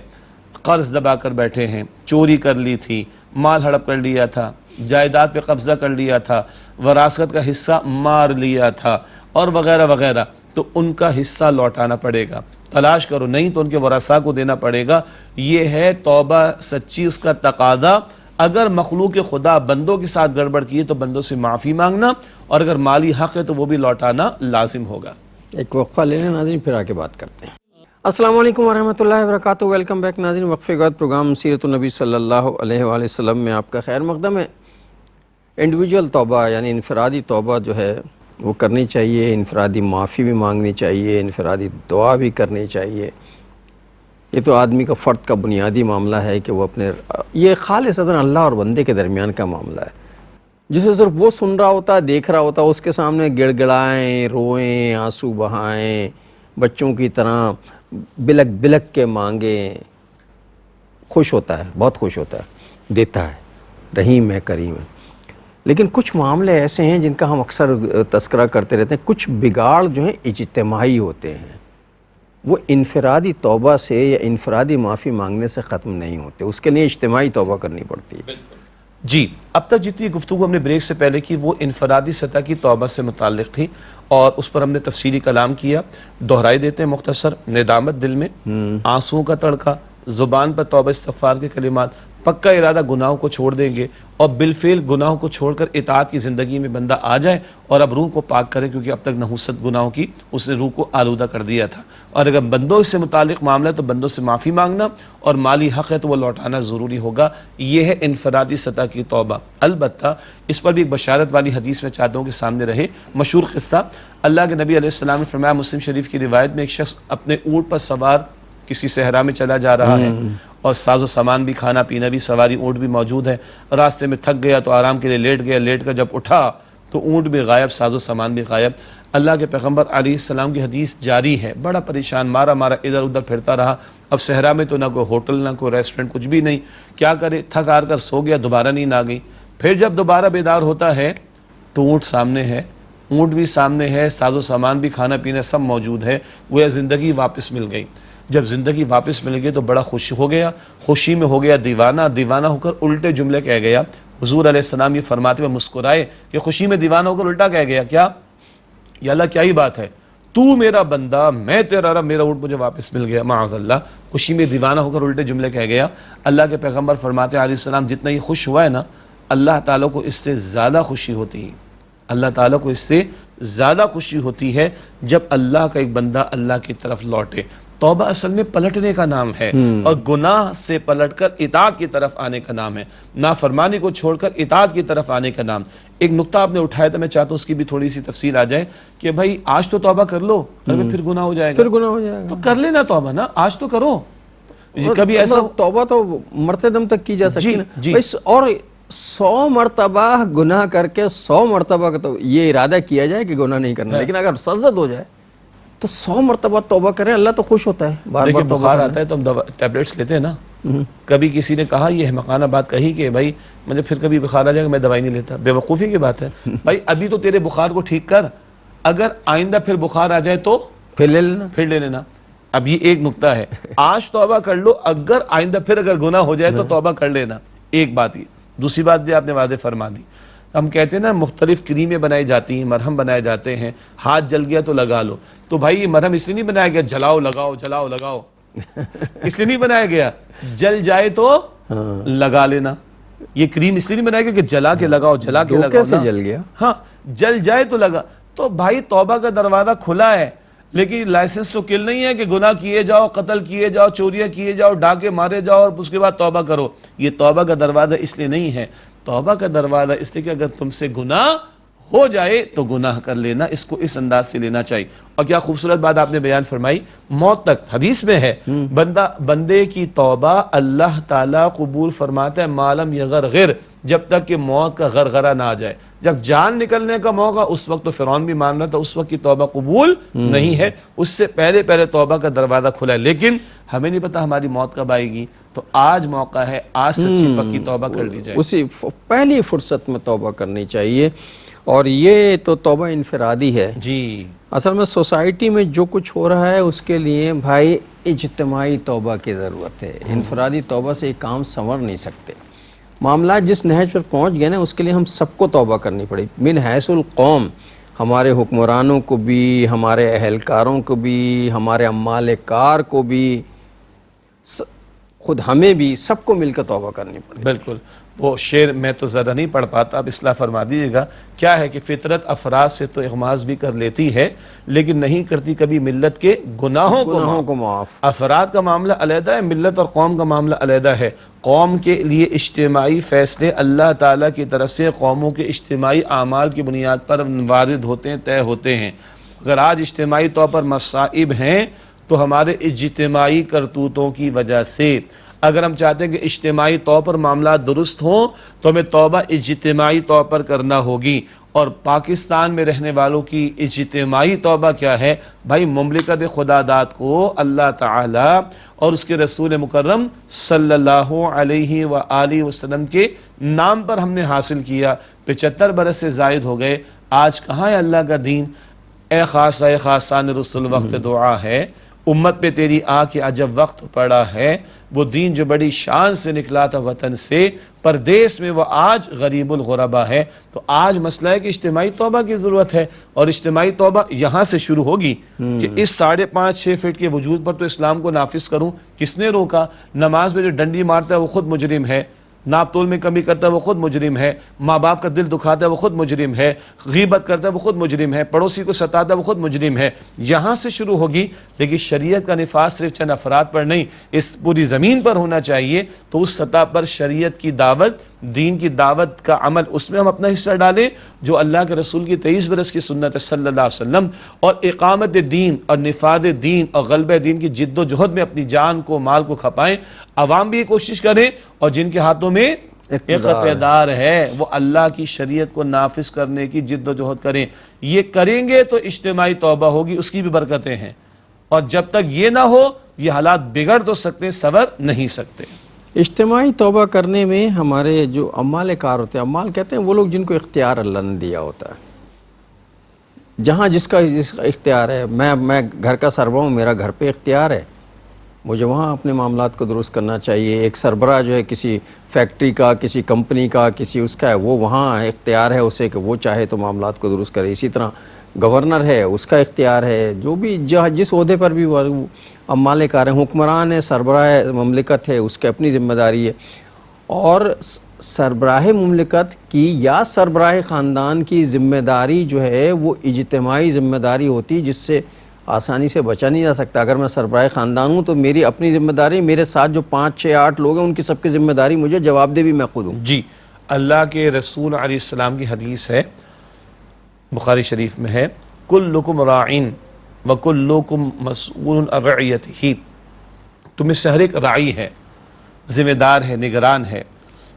قرض دبا کر بیٹھے ہیں, چوری کر لی تھی, مال ہڑپ کر لیا تھا, جائیداد پہ قبضہ کر لیا تھا, وراثت کا حصہ مار لیا تھا, اور وغیرہ وغیرہ, تو ان کا حصہ لوٹانا پڑے گا. تلاش کرو, نہیں تو ان کے ورثاء کو دینا پڑے گا. یہ ہے توبہ سچی, اس کا تقاضا. اگر مخلوق خدا بندوں کے ساتھ گڑبڑ کی ہے تو بندوں سے معافی مانگنا, اور اگر مالی حق ہے تو وہ بھی لوٹانا لازم ہوگا. ایک وقفہ لے لیں ناظرین, پھر آ کے بات کرتے ہیں. السلام علیکم ورحمۃ اللہ وبرکاتہ. ویلکم بیک ناظرین. وقفے کے بعد پروگرام سیرت النبی صلی اللہ علیہ وآلہ وسلم میں آپ کا خیر مقدم ہے. انڈیویجول توبہ یعنی انفرادی توبہ جو ہے وہ کرنی چاہیے, انفرادی معافی بھی مانگنی چاہیے, انفرادی دعا بھی کرنی چاہیے. یہ تو آدمی کا فرد کا بنیادی معاملہ ہے کہ وہ اپنے, یہ خالصتاً اللہ اور بندے کے درمیان کا معاملہ ہے. جسے صرف وہ سن رہا ہوتا ہے, دیکھ رہا ہوتا ہے, اس کے سامنے گڑ گڑائیں, روئیں, آنسو بہائیں, بچوں کی طرح بلک بلک کے مانگیں, خوش ہوتا ہے, بہت خوش ہوتا ہے, دیتا ہے, رحیم ہے, کریم ہے. لیکن کچھ معاملے ایسے ہیں جن کا ہم اکثر تذکرہ کرتے رہتے ہیں. کچھ بگاڑ جو ہیں اجتماعی ہوتے ہیں, وہ انفرادی توبہ سے یا انفرادی معافی مانگنے سے ختم نہیں ہوتے, اس کے لیے اجتماعی توبہ کرنی پڑتی ہے. جی اب تک جتنی گفتگو ہم نے بریک سے پہلے کی وہ انفرادی سطح کی توبہ سے متعلق تھی اور اس پر ہم نے تفصیلی کلام کیا. دہرائی دیتے ہیں مختصر. ندامت دل میں، آنسوؤں کا تڑکا، زبان پر توبہ استغفار کے کلمات، پکا ارادہ گناہوں کو چھوڑ دیں گے اور بالفعل گناہوں کو چھوڑ کر اطاعت کی زندگی میں بندہ آ جائے اور اب روح کو پاک کرے، کیونکہ اب تک نحوست گناہوں کی اس نے روح کو آلودہ کر دیا تھا. اور اگر بندوں سے متعلق معاملہ ہے تو بندوں سے معافی مانگنا اور مالی حق ہے تو وہ لوٹانا ضروری ہوگا. یہ ہے انفرادی سطح کی توبہ. البتہ اس پر بھی ایک بشارت والی حدیث میں چاہتا ہوں کہ سامنے رہے. مشہور قصہ، اللہ کے نبی علیہ السلام نے فرمایا، مسلم شریف کی روایت میں، ایک شخص اپنے اونٹ پر سوار کسی صحرا میں چلا جا رہا ہے اور ساز و سامان بھی، کھانا پینا بھی، سواری اونٹ بھی موجود ہے. راستے میں تھک گیا تو آرام کے لیے لیٹ گیا. لیٹ کر جب اٹھا تو اونٹ بھی غائب، ساز و سامان بھی غائب. اللہ کے پیغمبر علیہ السلام کی حدیث جاری ہے. بڑا پریشان، مارا ادھر ادھر پھرتا رہا. اب صحرا میں تو نہ کوئی ہوٹل نہ کوئی ریسٹورنٹ، کچھ بھی نہیں. کیا کرے؟ تھک ہار کر سو گیا. دوبارہ نیند آ گئی. پھر جب دوبارہ بیدار ہوتا ہے تو اونٹ سامنے ہے، اونٹ بھی سامنے ہے، ساز و سامان بھی، کھانا پینا سب موجود ہے. وہ زندگی واپس مل گئی. جب زندگی واپس مل گئی تو بڑا خوش ہو گیا. خوشی میں ہو گیا دیوانہ. دیوانہ ہو کر الٹے جملے کہہ گیا. حضور علیہ السلام یہ فرماتے ہوئے مسکرائے کہ خوشی میں دیوانہ ہو کر الٹا کہہ گیا. کیا یا اللہ کیا ہی بات ہے، تو میرا بندہ، میں تیرا رب، میرا اونٹ مجھے واپس مل گیا. معاذ اللہ. خوشی میں دیوانہ ہو کر الٹے جملے کہہ گیا. اللہ کے پیغمبر فرماتے ہیں علیہ السلام، جتنا ہی خوش ہوا ہے نا، اللہ تعالیٰ کو اس سے زیادہ خوشی ہوتی ہے. اللہ تعالیٰ کو اس سے زیادہ خوشی ہوتی ہے جب اللہ کا ایک بندہ اللہ کی طرف لوٹے. توبہ اصل میں پلٹنے کا نام ہے اور گناہ سے پلٹ کر اطاعت کی طرف آنے کا نام ہے. نافرمانی کو چھوڑ کر اطاعت کی طرف آنے کا نام. ایک نقطہ آپ نے اٹھایا تھا، میں چاہتا ہوں اس کی بھی تھوڑی سی تفصیل آ جائے کہ بھائی آج تو توبہ کر لو، پھر گناہ ہو جائے گا. پھر گناہ ہو جائے گا تو کر لینا توبہ نا، آج تو کرو. کبھی ایسا توبہ تو مرتے دم تک کی جا سکتی ہے اور 100 مرتبہ گناہ کر کے 100 مرتبہ کا تو یہ ارادہ کیا جائے کہ گناہ نہیں کرنا، لیکن اگر سزد ہو جائے تو 100 مرتبہ توبہ کریں، اللہ تو خوش ہوتا ہے. بار بار بخار آتا ہے تو ہم ٹیبلیٹس لیتے ہیں نا. کبھی کسی نے کہا، یہ احمقانہ بات کہی کہ بھائی مجھے پھر کبھی بخار آ جائے گا میں دوائی نہیں لیتا. بے وقوفی کی بات ہے. بھائی ابھی تو تیرے بخار کو ٹھیک کر، اگر آئندہ پھر بخار آ جائے تو پھر لے لینا. اب یہ ایک نقطہ ہے. آج توبہ کر لو، اگر آئندہ پھر اگر گناہ ہو جائے تو توبہ کر لینا. ایک بات یہ. دوسری بات بھی آپ نے واضح فرما دی. ہم کہتے ہیں نا مختلف کریمیں بنائی جاتی ہیں، مرہم بنائے جاتے ہیں. ہاتھ جل گیا تو لگا لو. تو بھائی یہ مرہم اس لیے نہیں بنایا گیا جلاؤ لگاؤ جلاؤ لگاؤ، اس لیے نہیں بنایا گیا. جل جائے تو لگا لینا. یہ کریم اس لیے نہیں بنایا گیا کہ جلا کے لگاؤ جلا کے لگاؤ. کیسے جل گیا؟ ہاں جل جائے تو لگا. تو بھائی توبہ کا دروازہ کھلا ہے، لیکن لائسنس تو کل نہیں ہے کہ گناہ کیے جاؤ، قتل کیے جاؤ، چوریاں کیے جاؤ، ڈاکے مارے جاؤ اور اس کے بعد توبہ کرو. یہ توبہ کا دروازہ اس لیے نہیں ہے. توبہ کا دروازہ اس لیے کہ اگر تم سے گناہ ہو جائے تو گناہ کر لینا. اس کو اس انداز سے لینا چاہیے. اور کیا خوبصورت بات آپ نے بیان فرمائی. موت تک حدیث میں ہے بندے کی توبہ اللہ تعالیٰ قبول فرماتا ہے مالم یغرغر، جب تک کہ موت کا غرغرہ نہ آ جائے. جب جان نکلنے کا موقع، اس وقت تو فرعون بھی مان رہا تھا، اس وقت کی توبہ قبول نہیں ہے. اس سے پہلے توبہ کا دروازہ کھلا ہے. لیکن ہمیں نہیں پتا ہماری موت کب آئے گی، تو آج موقع ہے، آج سچی پکی توبہ کر لی جائے. اسی پہلی فرصت میں توبہ کرنی چاہیے. اور یہ تو توبہ انفرادی ہے. جی اصل میں سوسائٹی میں جو کچھ ہو رہا ہے اس کے لیے بھائی اجتماعی توبہ کی ضرورت ہے. انفرادی توبہ سے یہ کام سنور نہیں سکتے. معاملات جس نہج پر پہنچ گئے نا، اس کے لیے ہم سب کو توبہ کرنی پڑے. من حیث القوم، ہمارے حکمرانوں کو بھی، ہمارے اہلکاروں کو بھی، ہمارے عمال کار کو بھی، خود ہمیں بھی، سب کو مل کر توبہ کرنی پڑے. بالکل. وہ شعر میں تو زیادہ نہیں پڑھ پاتا، اب اصلاح فرما دیجیے گا. کیا ہے کہ فطرت افراد سے تو اغماض بھی کر لیتی ہے، لیکن نہیں کرتی کبھی ملت کے گناہوں کو معاف. افراد کا معاملہ علیحدہ ہے، ملت اور قوم کا معاملہ علیحدہ ہے. قوم کے لیے اجتماعی فیصلے اللہ تعالیٰ کی طرف سے قوموں کے اجتماعی اعمال کی بنیاد پر وارد ہوتے ہیں، طے ہوتے ہیں. اگر آج اجتماعی طور پر مصائب ہیں تو ہمارے اجتماعی کرتوتوں کی وجہ سے. اگر ہم چاہتے ہیں کہ اجتماعی طور پر معاملات درست ہوں تو ہمیں توبہ اجتماعی طور پر کرنا ہوگی. اور پاکستان میں رہنے والوں کی اجتماعی توبہ کیا ہے بھائی؟ مملکت خدا داد کو اللہ تعالی اور اس کے رسول مکرم صلی اللہ علیہ وآلہ وسلم کے نام پر ہم نے حاصل کیا. 75 برس سے زائد ہو گئے. آج کہاں ہے اللہ کا دین؟ اے خاصہ خاصان رسول وقت دعا ہے. امت پہ تیری آ کے عجب وقت پڑا ہے، وہ دین جو بڑی شان سے نکلا تھا وطن سے، پردیس میں وہ آج غریب الغربا ہے۔ تو آج مسئلہ ہے کہ اجتماعی توبہ کی ضرورت ہے، اور اجتماعی توبہ یہاں سے شروع ہوگی کہ اس 5.5-6 فٹ کے وجود پر تو اسلام کو نافذ کروں۔ کس نے روکا؟ نماز میں جو ڈنڈی مارتا ہے وہ خود مجرم ہے، ناپ تول میں کمی کرتا ہے وہ خود مجرم ہے، ماں باپ کا دل دکھاتا ہے وہ خود مجرم ہے، غیبت کرتا ہے وہ خود مجرم ہے، پڑوسی کو ستاتا ہے وہ خود مجرم ہے۔ یہاں سے شروع ہوگی، لیکن شریعت کا نفاذ صرف چند افراد پر نہیں، اس پوری زمین پر ہونا چاہیے۔ تو اس سطح پر شریعت کی دعوت، دین کی دعوت کا عمل، اس میں ہم اپنا حصہ ڈالیں جو اللہ کے رسول کی 23 برس کی سنت ہے صلی اللہ علیہ وسلم، اور اقامت دین اور نفاذ دین اور غلبہ دین کی جد و جہد میں اپنی جان کو، مال کو کھپائیں۔ عوام بھی یہ کوشش کریں، اور جن کے ہاتھوں میں اقتدار ہے وہ اللہ کی شریعت کو نافذ کرنے کی جد و جہد کریں۔ یہ کریں گے تو اجتماعی توبہ ہوگی، اس کی بھی برکتیں ہیں، اور جب تک یہ نہ ہو یہ حالات بگڑ تو سکتے ہیں، سنور نہیں سکتے۔ اجتماعی توبہ کرنے میں ہمارے جو عمال کار ہوتے ہیں، عمال کہتے ہیں وہ لوگ جن کو اختیار اللہ نے دیا ہوتا ہے، جہاں جس کا اختیار ہے۔ میں گھر کا سربراہ ہوں، میرا گھر پہ اختیار ہے، مجھے وہاں اپنے معاملات کو درست کرنا چاہیے۔ ایک سربراہ جو ہے کسی فیکٹری کا، کسی کمپنی کا، کسی اس کا ہے، وہ وہاں اختیار ہے اسے کہ وہ چاہے تو معاملات کو درست کرے۔ اسی طرح گورنر ہے، اس کا اختیار ہے، جو بھی جس عہدے پر بھی عمال کار ہیں، حکمران ہے، سربراہ مملکت ہے، اس کی اپنی ذمہ داری ہے۔ اور سربراہ مملکت کی یا سربراہ خاندان کی ذمہ داری جو ہے وہ اجتماعی ذمہ داری ہوتی، جس سے آسانی سے بچا نہیں جا سکتا۔ اگر میں سربراہ خاندان ہوں تو میری اپنی ذمہ داری، میرے ساتھ جو 5 6 8 لوگ ہیں ان کی سب کی ذمہ داری مجھے جواب دہ بھی میں خود ہوں۔ جی، اللہ کے رسول علیہ السلام کی حدیث ہے، بخاری شریف میں ہے، کلکم راعین وکلکم مسئول عن رعیتہ، تم میں سے ہر ایک راعی ہے، ذمہ دار ہے، نگران ہے۔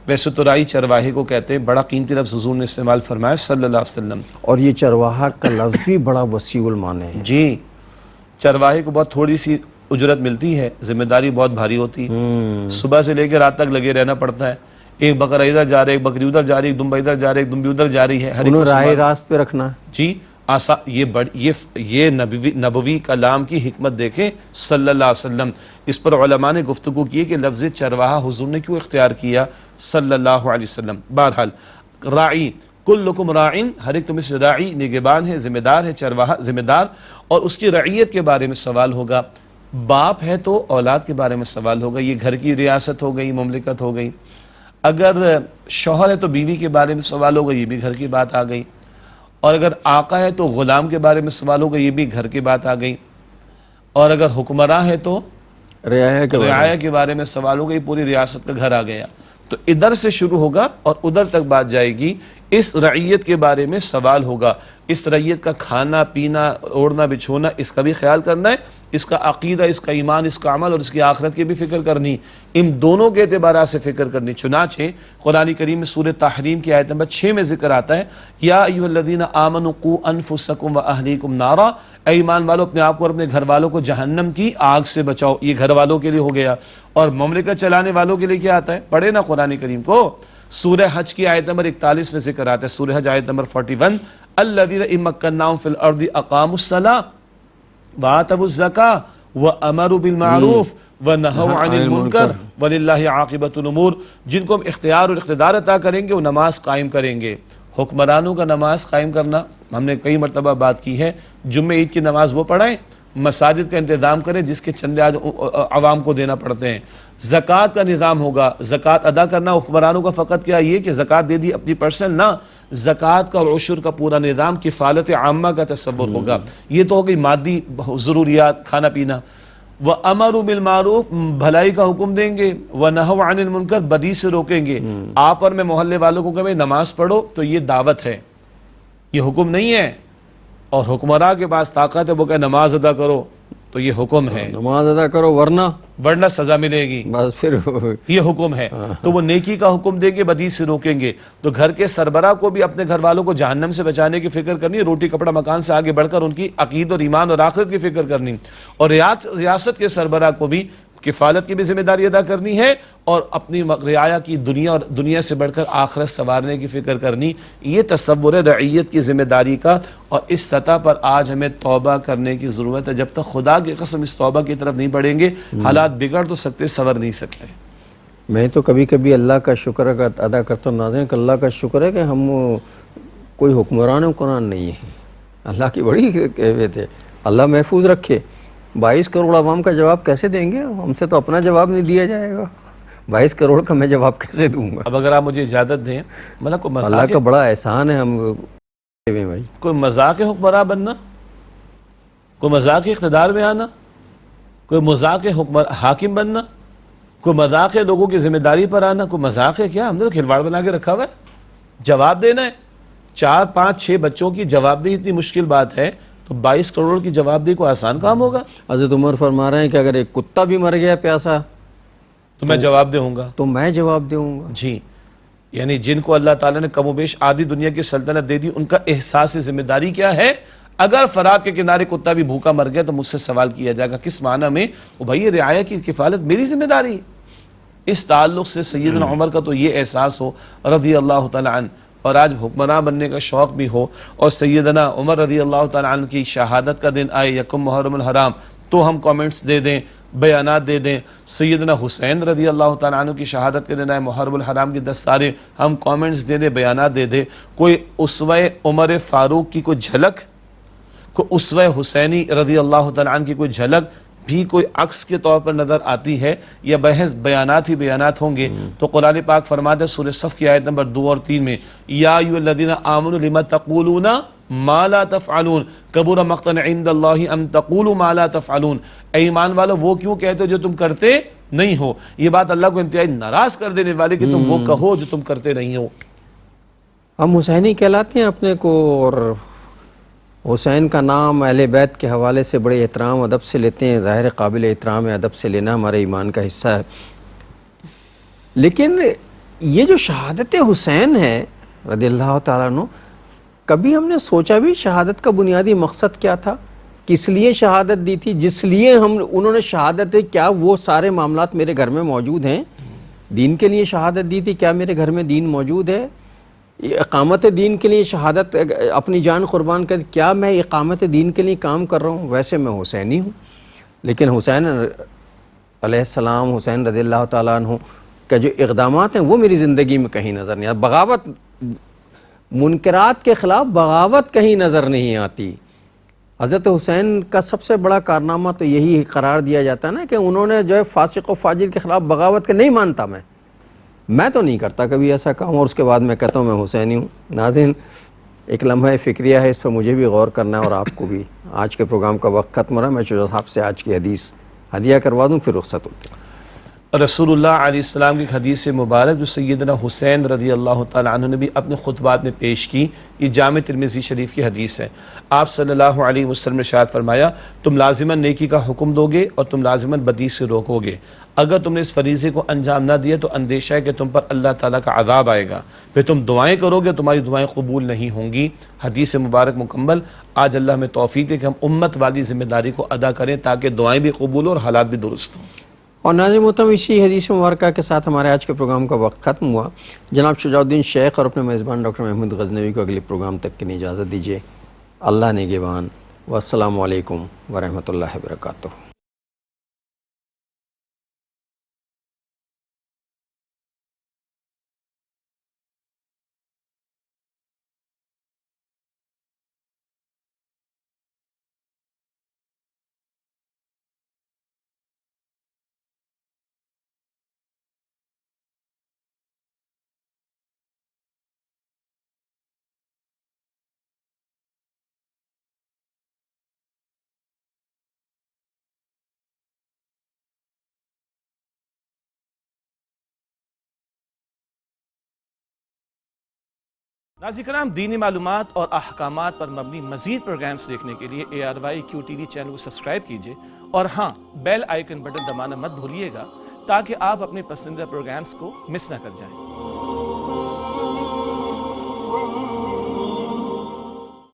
ویسے تو راعی چرواہے کو کہتے ہیں، بڑا قیمتی لفظ حضور نے استعمال فرمایا صلی اللہ علیہ وسلم۔ اور یہ چرواہا کا لفظ بھی بڑا وسیع المعنی ہے۔ جی، چرواہے کو بہت تھوڑی سی اجرت ملتی ہے، ذمہ داری بہت بھاری ہوتی ہے، صبح سے لے کے رات تک لگے رہنا پڑتا ہے۔ ایک بکرا ادھر جا رہا ہے، ایک بکری ادھر جا رہی ہے، ایک دمبا ادھر جا رہی ہے، ایک دمبی ادھر جا رہی ہے، ہر ایک انہوں کو راہ سنبھال- راست پہ رکھنا۔ جی، یہ نبوی کلام کی حکمت دیکھیں صلی اللہ علیہ وسلم۔ اس پر علماء نے گفتگو کی کہ لفظ چرواہا حضور نے کیوں اختیار کیا صلی اللہ علیہ وسلم۔ بہرحال راعی، کلکم راعین، ہر ایک تمہیں سے راعی، نگہبان ہے، ذمہ دار ہے، چرواہا ذمہ دار، اور اس کی رعیت کے بارے میں سوال ہوگا۔ باپ ہے تو اولاد کے بارے میں سوال ہوگا، یہ گھر کی ریاست ہو گئی، مملکت ہو گئی۔ اگر شوہر ہے تو بیوی کے بارے میں سوال ہوگا، یہ بھی گھر کی بات آ گئی۔ اور اگر آقا ہے تو غلام کے بارے میں سوال ہوگا، یہ بھی گھر کی بات آ گئی۔ اور اگر حکمراں ہے تو رعایا کے بارے میں سوال ہوگا، یہ پوری ریاست کا گھر آ گیا۔ تو ادھر سے شروع ہوگا اور ادھر تک بات جائے گی، اس رعیت کے بارے میں سوال ہوگا۔ اس رعیت کا کھانا پینا، اوڑھنا بچھونا، اس کا بھی خیال کرنا ہے، اس کا عقیدہ، اس کا ایمان، اس کا عمل اور اس کی آخرت کی بھی فکر کرنی، ان دونوں کے اعتبارات سے فکر کرنی۔ چنانچہ قرآن کریم میں سورہ تحریم کی آیت نمبر 6 میں ذکر آتا ہے، یا ایھا الذین آمنوا قوا انفسکم واہلیکم نارا، اے ایمان والو اپنے آپ کو اور اپنے گھر والوں کو جہنم کی آگ سے بچاؤ۔ یہ گھر والوں کے لیے ہو گیا، اور مملکت چلانے والوں کے لیے کیا آتا ہے؟ پڑھے نا قرآن کریم کو۔ سورہ حج کی آیت نمبر 41 میں ذکر آتا ہے، سورہ حج آیت نمبر 41، الذین ان مکناہم فی الارض اقاموا الصلاۃ وآتوا الزکاۃ وامروا بالمعروف ونہوا عن المنکر وللہ عاقبۃ الامور، جن کو ہم اختیار اور اقتدار عطا کریں گے وہ نماز قائم کریں گے۔ حکمرانوں کا نماز قائم کرنا ہم نے کئی مرتبہ بات کی ہے، جمعہ عید کی نماز وہ پڑھائیں، مساجد کا انتظام کریں جس کے چندے آج عوام کو دینا پڑتے ہیں۔ زکوٰۃ کا نظام ہوگا، زکوٰۃ ادا کرنا حکمرانوں کا فقط کیا یہ کہ زکوٰۃ دے دی اپنی پرسنل، نہ، زکوٰۃ کا اور عشر کا پورا نظام، کفالت عامہ کا تصور ہوگا۔ یہ تو ہو گئی مادی ضروریات، کھانا پینا۔ وَأَمَرُوا بِالْمَعْرُوفِ، بھلائی کا حکم دیں گے، وَنَهَوْا عَنِ الْمُنْكَرِ، بدی سے روکیں گے۔ آپ اور میں محلے والوں کو کہ نماز پڑھو تو یہ دعوت ہے، یہ حکم نہیں ہے۔ اور حکمراں کے پاس طاقت ہے، وہ کہ نماز ادا کرو تو یہ حکم ہے، نماز ادا کرو ورنہ سزا ملے گی، بس پھر یہ حکم ہے۔ تو وہ نیکی کا حکم دیں گے، بدی سے روکیں گے۔ تو گھر کے سربراہ کو بھی اپنے گھر والوں کو جہنم سے بچانے کی فکر کرنی ہے، روٹی کپڑا مکان سے آگے بڑھ کر ان کی عقید اور ایمان اور آخرت کی فکر کرنی، اور ریاست کے سربراہ کو بھی کفالت کی بھی ذمہ داری ادا کرنی ہے اور اپنی رعایا کی دنیا اور دنیا سے بڑھ کر آخرت سنوارنے کی فکر کرنی. یہ تصور ہے رعیت کی ذمہ داری کا. اور اس سطح پر آج ہمیں توبہ کرنے کی ضرورت ہے. جب تک خدا کی قسم اس توبہ کی طرف نہیں بڑھیں گے حالات بگڑ تو سکتے، سنور نہیں سکتے. میں تو کبھی کبھی اللہ کا شکر ادا کرتا ہوں ناظرین کہ اللہ کا شکر ہے کہ ہم کوئی حکمران قرآن نہیں ہے. اللہ کی بڑی کیفیت ہے. اللہ محفوظ رکھے. 22 کروڑ عوام کا جواب کیسے دیں گے؟ ہم سے تو اپنا جواب نہیں دیا جائے گا. 22 کروڑ کا میں جواب کیسے دوں گا؟ اب اگر آپ مجھے اجازت دیں، مطلب کوئی اللہ مذاق کا بڑا احسان ہے ہم بھائی. کوئی مذاق حکمراں بننا، کوئی مذاق اقتدار میں آنا، کوئی مذاق حاکم بننا، کوئی مذاق ہے لوگوں کی ذمہ داری پر آنا، کوئی مذاق ہے کیا؟ ہم نے تو کھلواڑ بنا کے رکھا ہوا ہے. جواب دینا ہے. 4 5 6 بچوں کی جواب دہی اتنی مشکل بات ہے تو 22 کروڑ کی جواب دہی کوئی آسان کام ہوگا؟ حضرت عمر فرما رہے ہیں کہ اگر ایک کتا بھی مر گیا پیاسا تو میں جواب دوں گا. تو میں جواب دوں گا. جی، یعنی جن کو اللہ تعالیٰ نے کم و بیش آدھی دنیا کی سلطنت دے دی، ان کا احساس ذمہ داری کیا ہے؟ اگر فرات کے کنارے کتا بھی بھوکا مر گیا تو مجھ سے سوال کیا جائے گا کس معنی میں؟ وہ بھائی رعایا کی کفالت میری ذمہ داری. اس تعلق سے سیدنا عمر کا تو یہ احساس ہو رضی اللہ تعالیٰ عنہ، اور آج حکمراں بننے کا شوق بھی ہو، اور سیدنا عمر رضی اللہ تعالیٰ عنہ کی شہادت کا دن آئے 1 محرم الحرام تو ہم کومنٹس دے دیں، بیانات دے دیں. سیدنا حسین رضی اللہ تعالیٰ عنہ کی شہادت کے دن آئے محرم الحرام کی 10 تاریخ ہم کومنٹس دے دیں، بیانات دے دیں. کوئی اسوہ عمر فاروق کی کوئی جھلک، کوئی اسوہ حسینی رضی اللہ تعالیٰ عنہ کی کوئی جھلک بھی کوئی عکس کے طور پر نظر آتی ہے، یا بحث بیانات ہی بیانات ہوں گے؟ تو قرآن پاک فرماتا ہے سورہ صف کی آیت نمبر 2 اور 3 میں یا ایھا الذین آمنوا لم تقولون ما لا تفعلون کبر مقتا عند اللہ ان تقولوا ما لا تفعلون. اے ایمان والو وہ کیوں کہتے ہو جو تم کرتے نہیں ہو؟ یہ بات اللہ کو انتہائی ناراض کر دینے والی کہ تم وہ کہو جو تم کرتے نہیں ہو. ہم حسینی کہلاتے ہیں اپنے کو، اور حسین کا نام اہل بیت کے حوالے سے بڑے احترام ادب سے لیتے ہیں. ظاہر قابل احترام ادب سے لینا ہمارے ایمان کا حصہ ہے. لیکن یہ جو شہادت حسین ہے رضی اللہ تعالیٰ عنہ، کبھی ہم نے سوچا بھی شہادت کا بنیادی مقصد کیا تھا؟ کس لیے شہادت دی تھی؟ جس لیے انہوں نے شہادت دی، کیا وہ سارے معاملات میرے گھر میں موجود ہیں؟ دین کے لیے شہادت دی تھی، کیا میرے گھر میں دین موجود ہے؟ اقامت دین کے لیے شہادت، اپنی جان قربان کر، کیا میں اقامت دین کے لیے کام کر رہا ہوں؟ ویسے میں حسینی ہوں، لیکن حسین علیہ السلام، حسین رضی اللہ تعالیٰ عنہ کا جو اقدامات ہیں وہ میری زندگی میں کہیں نظر نہیں آتے. بغاوت، منکرات کے خلاف بغاوت کہیں نظر نہیں آتی. حضرت حسین کا سب سے بڑا کارنامہ تو یہی قرار دیا جاتا ہے نا کہ انہوں نے جو ہے فاسق و فاجر کے خلاف بغاوت کے نہیں مانتا. میں تو نہیں کرتا کبھی ایسا کام، اور اس کے بعد میں کہتا ہوں میں حسینی ہوں. ناظرین، ایک لمحہ فکریہ ہے، اس پر مجھے بھی غور کرنا ہے اور آپ کو بھی. آج کے پروگرام کا وقت ختم ہو رہا ہے. میں شجاع صاحب سے آج کی حدیث ہدیہ کروا دوں پھر رخصت ہوتے ہیں. رسول اللہ علیہ السلام کی حدیث مبارک جو سیدنا حسین رضی اللہ تعالیٰ عنہ نے بھی اپنے خطبات میں پیش کی، یہ جامع ترمذی شریف کی حدیث ہے. آپ صلی اللہ علیہ وسلم نے ارشاد فرمایا تم لازماً نیکی کا حکم دو گے اور تم لازماً بدی سے روکو گے. اگر تم نے اس فریضے کو انجام نہ دیا تو اندیشہ ہے کہ تم پر اللہ تعالیٰ کا عذاب آئے گا. پھر تم دعائیں کرو گے، تمہاری دعائیں قبول نہیں ہوں گی. حدیث مبارک مکمل. آج اللہ ہمیں توفیق دے کہ ہم امت والی ذمہ داری کو ادا کریں تاکہ دعائیں بھی قبول ہوں اور حالات بھی درست ہوں. اور ناظرین محترم، اسی حدیث مبارکہ کے ساتھ ہمارے آج کے پروگرام کا وقت ختم ہوا. جناب شجاع الدین شیخ اور اپنے میزبان ڈاکٹر محمود غزنوی کو اگلے پروگرام تک کے لیے اجازت دیجیے. اللہ نگہبان، والسلام علیکم ورحمۃ اللہ وبرکاتہ. ناظرین کرام، دینی معلومات اور احکامات پر مبنی مزید پروگرامز دیکھنے کے لیے ARYQ TV چینل کو سبسکرائب کیجئے، اور ہاں، بیل آئیکن بٹن دبانا مت بھولیے گا تاکہ آپ اپنے پسندیدہ پروگرامز کو مس نہ کر جائیں.